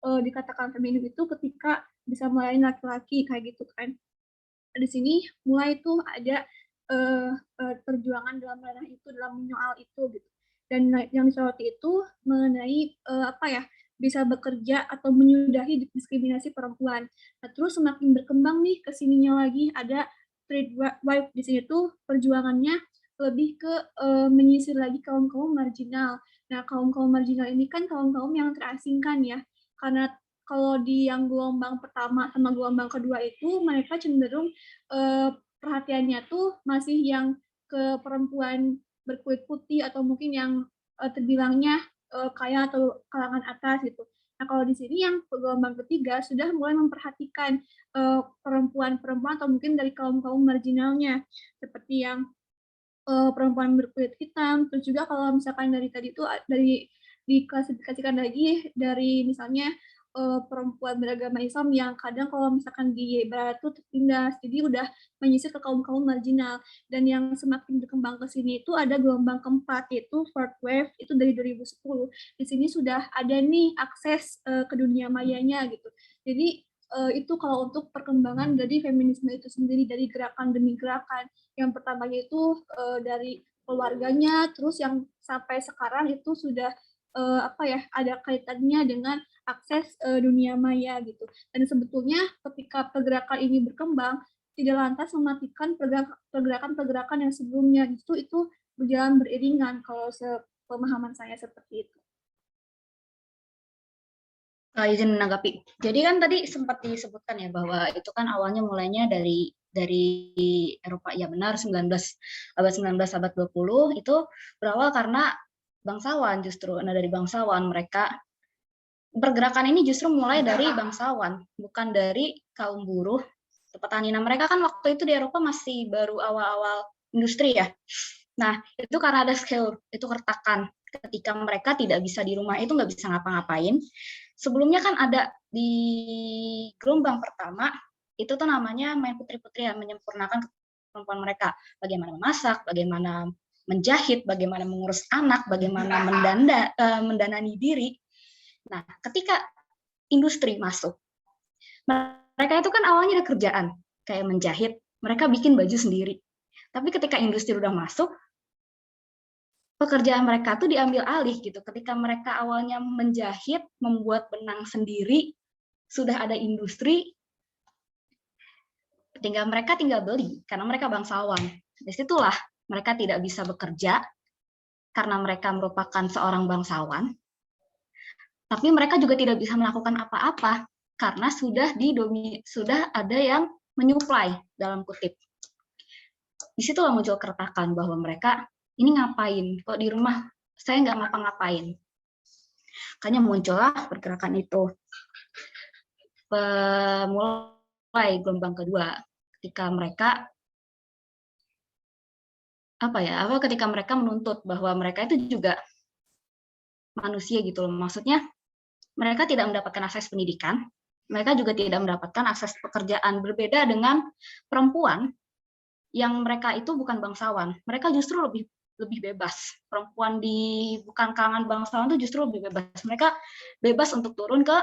dikatakan feminim itu ketika bisa melayani laki-laki kayak gitu kan. Di sini mulai tuh ada perjuangan dalam ranah itu, dalam menyoal itu gitu. Dan yang disoroti itu mengenai bisa bekerja atau menyudahi diskriminasi perempuan. Nah, terus semakin berkembang nih ke sininya lagi ada third wave. Di sini tuh perjuangannya lebih ke menyisir lagi kaum-kaum marginal. Nah, kaum-kaum marginal ini kan kaum-kaum yang terasingkan ya. Karena kalau di yang gelombang pertama sama gelombang kedua itu mereka cenderung perhatiannya tuh masih yang ke perempuan berkulit putih atau mungkin yang terbilangnya kaya atau kalangan atas gitu. Nah, kalau di sini yang gelombang ketiga sudah mulai memperhatikan perempuan-perempuan atau mungkin dari kaum-kaum marginalnya, seperti yang perempuan berkulit hitam. Terus juga kalau misalkan dari tadi itu dari diklasifikasikan lagi dari misalnya perempuan beragama Islam yang kadang kalau misalkan di barat itu tertindas, jadi udah menyisir ke kaum-kaum marginal. Dan yang semakin berkembang ke sini itu ada gelombang keempat, yaitu fourth wave, itu dari 2010. Di sini sudah ada nih akses ke dunia mayanya gitu. Jadi itu kalau untuk perkembangan dari feminisme itu sendiri, dari gerakan demi gerakan. Yang pertamanya itu dari keluarganya, terus yang sampai sekarang itu sudah ada kaitannya dengan akses dunia maya gitu. Dan sebetulnya ketika pergerakan ini berkembang, tidak lantas mematikan pergerakan-pergerakan yang sebelumnya, justru itu berjalan beriringan kalau sepemahaman saya seperti itu. Izin menanggapi. Jadi kan tadi sempat disebutkan ya bahwa itu kan awalnya mulainya dari Eropa. Ya benar, abad 19 abad 20 itu berawal karena bangsawan justru. Nah, dari bangsawan mereka pergerakan ini justru mulai dari bangsawan, bukan dari kaum buruh petani. Nah, mereka kan waktu itu di Eropa masih baru awal-awal industri ya. Nah, itu karena ada skill, itu kertakan. Ketika mereka tidak bisa di rumah itu nggak bisa ngapa-ngapain. Sebelumnya kan ada di gelombang pertama, itu tuh namanya main putri-putri yang menyempurnakan kemampuan mereka. Bagaimana memasak, bagaimana menjahit, bagaimana mengurus anak, bagaimana mendanani diri. Nah, ketika industri masuk, mereka itu kan awalnya ada kerjaan, kayak menjahit, mereka bikin baju sendiri. Tapi ketika industri udah masuk, pekerjaan mereka tuh diambil alih gitu. Ketika mereka awalnya menjahit, membuat benang sendiri, sudah ada industri, mereka tinggal beli, karena mereka bangsawan. Disitulah mereka tidak bisa bekerja, karena mereka merupakan seorang bangsawan, tapi mereka juga tidak bisa melakukan apa-apa, karena sudah ada yang menyuplai, dalam kutip. Disitulah muncul keretakan bahwa mereka, ini ngapain? Kok di rumah saya nggak ngapa-ngapain? Makanya muncullah pergerakan itu. Mulai gelombang kedua, ketika mereka ketika mereka menuntut bahwa mereka itu juga manusia gitu loh. Maksudnya mereka tidak mendapatkan akses pendidikan, mereka juga tidak mendapatkan akses pekerjaan. Berbeda dengan perempuan yang mereka itu bukan bangsawan, mereka justru lebih bebas. Perempuan di bukan kalangan bangsawan itu justru lebih bebas. Mereka bebas untuk turun ke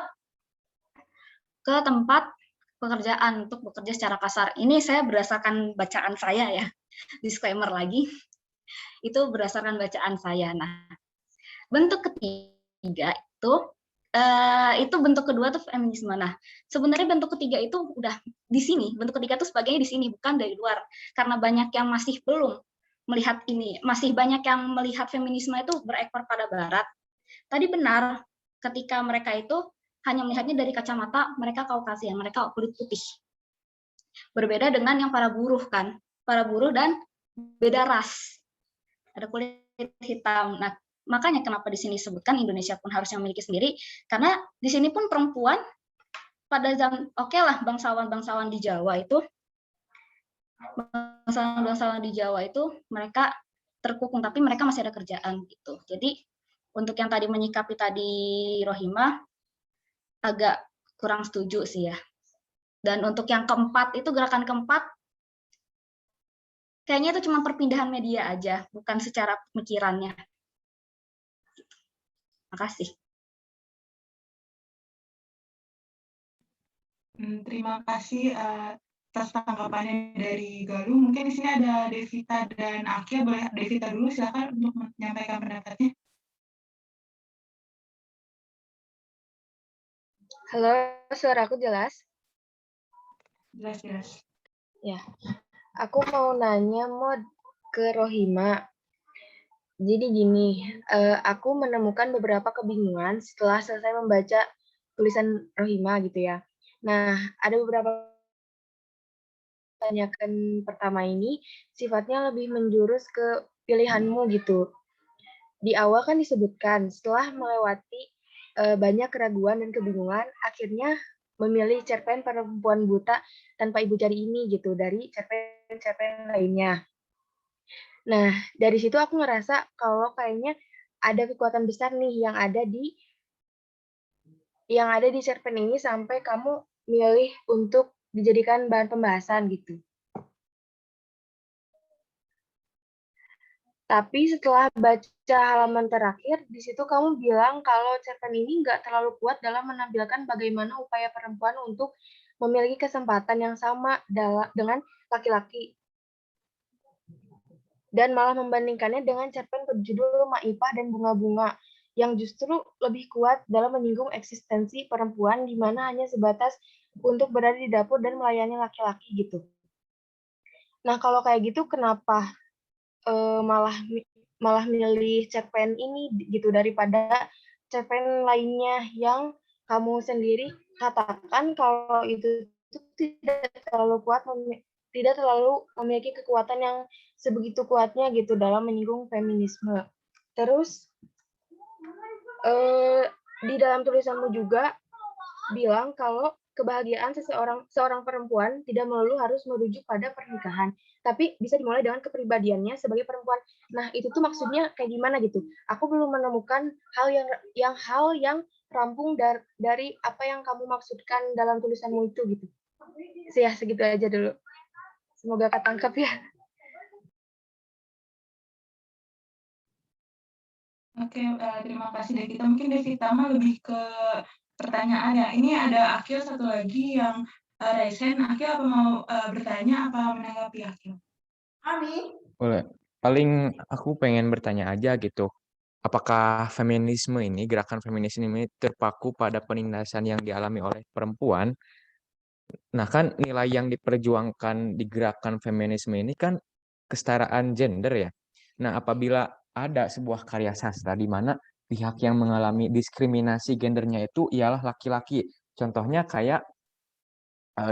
tempat pekerjaan untuk bekerja secara kasar. Ini saya berdasarkan bacaan saya ya. Disclaimer lagi. Itu berdasarkan bacaan saya. Nah, bentuk ketiga itu Itu bentuk kedua tuh feminisme. Nah, sebenarnya bentuk ketiga itu udah di sini. Bentuk ketiga tuh sebagainya di sini, bukan dari luar. Karena banyak yang masih belum melihat ini, masih banyak yang melihat feminisme itu berekor pada barat. Tadi benar, ketika mereka itu hanya melihatnya dari kacamata mereka Kaukasian, mereka kulit putih. Berbeda dengan yang para buruh kan, para buruh dan beda ras. Ada kulit hitam. Nah, makanya kenapa di sini disebutkan Indonesia pun harusnya memiliki sendiri, karena di sini pun perempuan pada zaman oke lah bangsawan di Jawa itu mereka terkukung, tapi mereka masih ada kerjaan gitu. Jadi untuk yang tadi menyikapi tadi Rohimah agak kurang setuju sih ya. Dan untuk yang keempat itu gerakan keempat kayaknya itu cuma perpindahan media aja, bukan secara pemikirannya. Makasih. Terima kasih atas tanggapannya dari Galuh. Mungkin di sini ada Devita dan Akia. Boleh Devita dulu, silakan untuk menyampaikan pendapatnya. Halo, suara aku jelas? Jelas. Ya, aku mau nanya ke Rohima. Jadi gini, aku menemukan beberapa kebingungan setelah selesai membaca tulisan Rohima gitu ya. Nah, ada beberapa tanyakan pertama ini sifatnya lebih menjurus ke pilihanmu gitu. Di awal kan disebutkan setelah melewati banyak keraguan dan kebingungan, akhirnya memilih cerpen perempuan buta tanpa ibu jari ini gitu dari cerpen-cerpen lainnya. Nah, dari situ aku ngerasa kalau kayaknya ada kekuatan besar nih yang ada di cerpen ini sampai kamu milih untuk dijadikan bahan pembahasan gitu. Tapi setelah baca halaman terakhir, di situ kamu bilang kalau cerpen ini nggak terlalu kuat dalam menampilkan bagaimana upaya perempuan untuk memiliki kesempatan yang sama dengan laki-laki. Dan malah membandingkannya dengan cerpen berjudul Maipah dan Bunga-Bunga, yang justru lebih kuat dalam menyinggung eksistensi perempuan di mana hanya sebatas untuk berada di dapur dan melayani laki-laki gitu. Nah, kalau kayak gitu kenapa malah milih cerpen ini gitu daripada cerpen lainnya yang kamu sendiri katakan kalau itu tidak terlalu kuat, tidak terlalu memiliki kekuatan yang sebegitu kuatnya gitu dalam menyinggung feminisme. Terus di dalam tulisanmu juga bilang kalau kebahagiaan seorang perempuan tidak melulu harus merujuk pada pernikahan, tapi bisa dimulai dengan kepribadiannya sebagai perempuan. Nah, itu tuh maksudnya kayak gimana gitu? Aku belum menemukan hal yang rampung dari apa yang kamu maksudkan dalam tulisanmu itu gitu. Ya, segitu aja dulu. Semoga ketangkep ya. Oke, terima kasih Devita. Mungkin Devita mah lebih ke pertanyaan ya. Ini ada Akil satu lagi yang raise hand. Akil apa mau bertanya apa menanggapi Akil? Boleh. Paling aku pengen bertanya aja gitu. Apakah feminisme ini, gerakan feminisme ini terpaku pada penindasan yang dialami oleh perempuan? Nah kan nilai yang diperjuangkan di gerakan feminisme ini kan kesetaraan gender ya. Nah apabila ada sebuah karya sastra di mana pihak yang mengalami diskriminasi gendernya itu ialah laki-laki. Contohnya kayak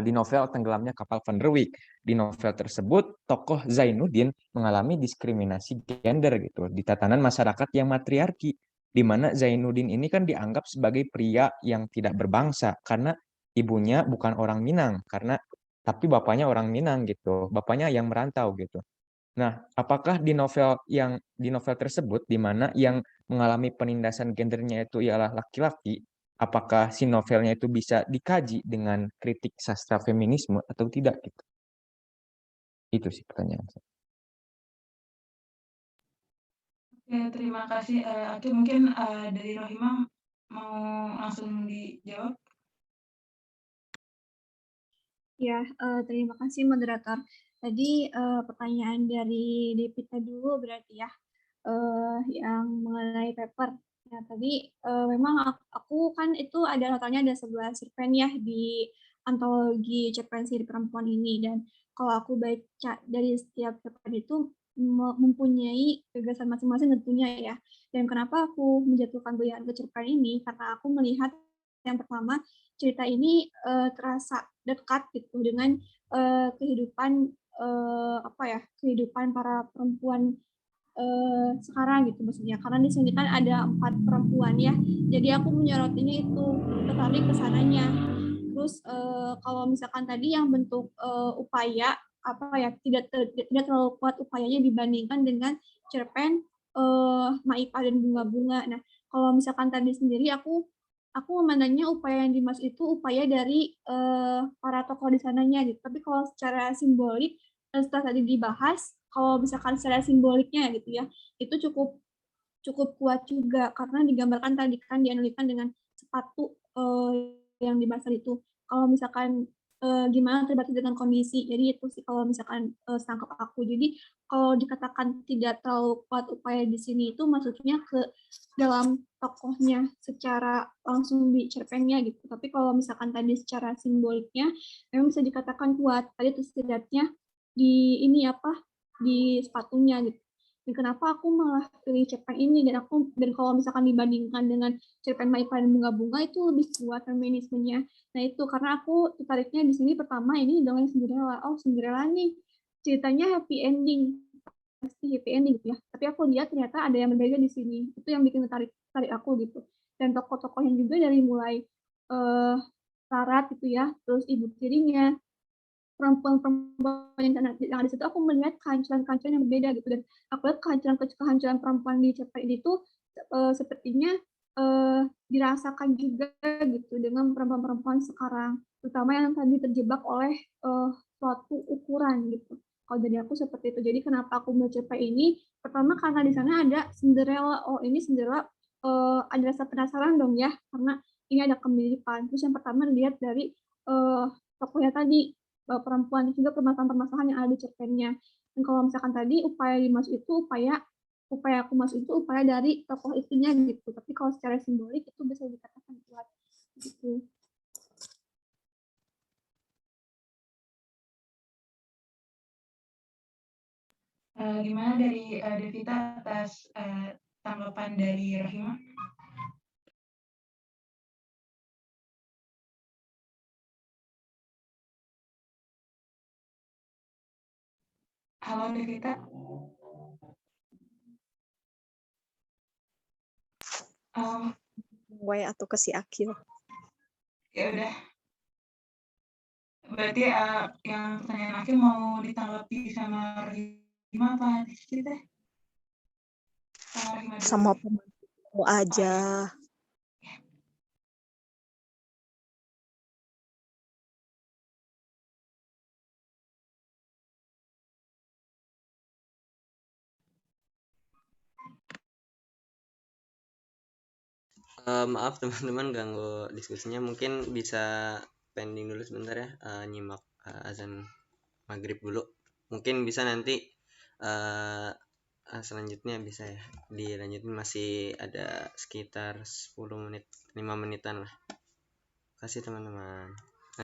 di novel Tenggelamnya Kapal Van der Wijk. Di novel tersebut, tokoh Zainuddin mengalami diskriminasi gender gitu di tatanan masyarakat yang matriarki, di mana Zainuddin ini kan dianggap sebagai pria yang tidak berbangsa karena ibunya bukan orang Minang, tapi bapaknya orang Minang gitu, bapaknya yang merantau gitu. Nah, apakah di novel tersebut di mana yang mengalami penindasan gendernya itu ialah laki-laki, apakah si novelnya itu bisa dikaji dengan kritik sastra feminisme atau tidak gitu? Itu sih pertanyaan saya. Oke, terima kasih Akil. Mungkin dari Rohimah mau langsung dijawab. Ya, terima kasih moderator. Tadi pertanyaan dari Devita dulu berarti ya, yang mengenai paper Nah, tadi memang aku kan itu ada totalnya ada 11 cerpen ya di antologi cerpen siri perempuan ini, dan kalau aku baca dari setiap cerpen itu mempunyai gagasan masing-masing tentunya ya. Dan kenapa aku menjatuhkan pilihan ke cerpen ini, karena aku melihat yang pertama cerita ini terasa dekat gitu dengan kehidupan kehidupan para perempuan sekarang gitu maksudnya, karena di sini kan ada 4 perempuan ya, jadi aku menyorotinya itu, tertarik ke sananya. Terus kalau misalkan tadi yang bentuk upaya tidak terlalu kuat upayanya dibandingkan dengan cerpen Maipa dan bunga-bunga. Nah, kalau misalkan tadi sendiri aku memandangnya upaya yang dimaksud itu upaya dari para tokoh di sananya gitu. Tapi kalau secara simbolik setelah tadi dibahas, kalau misalkan secara simboliknya gitu ya, itu cukup kuat juga karena digambarkan tadi kan dianalogikan dengan sepatu yang dibahas itu. Kalau misalkan gimana terbatas dengan kondisi. Jadi itu sih kalau misalkan tangkap aku. Jadi kalau dikatakan tidak terlalu kuat upaya di sini itu maksudnya ke dalam tokohnya secara langsung di cerpennya gitu. Tapi kalau misalkan tadi secara simboliknya memang bisa dikatakan kuat. Tadi itu setidaknya di ini di sepatunya gitu. Dan kenapa aku malah pilih cerpen ini, dan kalau misalkan dibandingkan dengan cerpen Maipa dan bunga-bunga itu lebih kuat feminismenya. Nah itu karena aku tertariknya di sini pertama ini dengan Cinderella. Oh, Cinderella nih ceritanya happy ending, pasti happy ending gitu ya. Tapi aku lihat ternyata ada yang berbeda di sini. Itu yang bikin tarik aku gitu. Dan tokoh-tokohnya juga dari mulai Larat gitu ya, terus ibu tirinya, perempuan-perempuan yang ada di situ, aku melihat kehancuran-kehancuran yang berbeda gitu, dan aku lihat kehancuran perempuan di cerpen itu sepertinya dirasakan juga gitu dengan perempuan-perempuan sekarang, terutama yang tadi terjebak oleh suatu ukuran gitu. Kalau dari aku seperti itu. Jadi kenapa aku membaca cerpen ini? Pertama karena di sana ada Cinderella. Oh, ini Cinderella ada rasa penasaran dong ya, karena ini ada kemiripan. Terus yang pertama dilihat dari tokohnya tadi, perempuan, juga permasalahan-permasalahan yang ada di cerpennya. Dan kalau misalkan tadi upaya dimaksud itu upaya aku masuk itu upaya dari tokoh itunya gitu. Tapi kalau secara simbolik itu bisa dikatakan kuat gitu. Gimana dari Devita atas tanggapan dari Rahima? Halo Devita. Atau ke si Akil. Ya udah. Berarti yang pertanyaan Akil mau ditanggapi sama Rahima apa sih teh? Sama pembantu aja. Maaf teman-teman ganggu diskusinya, mungkin bisa pending dulu sebentar ya, nyimak azan maghrib dulu. Mungkin bisa nanti selanjutnya bisa ya dilanjutin, masih ada sekitar 10 menit 5 menitan lah. Kasih teman-teman.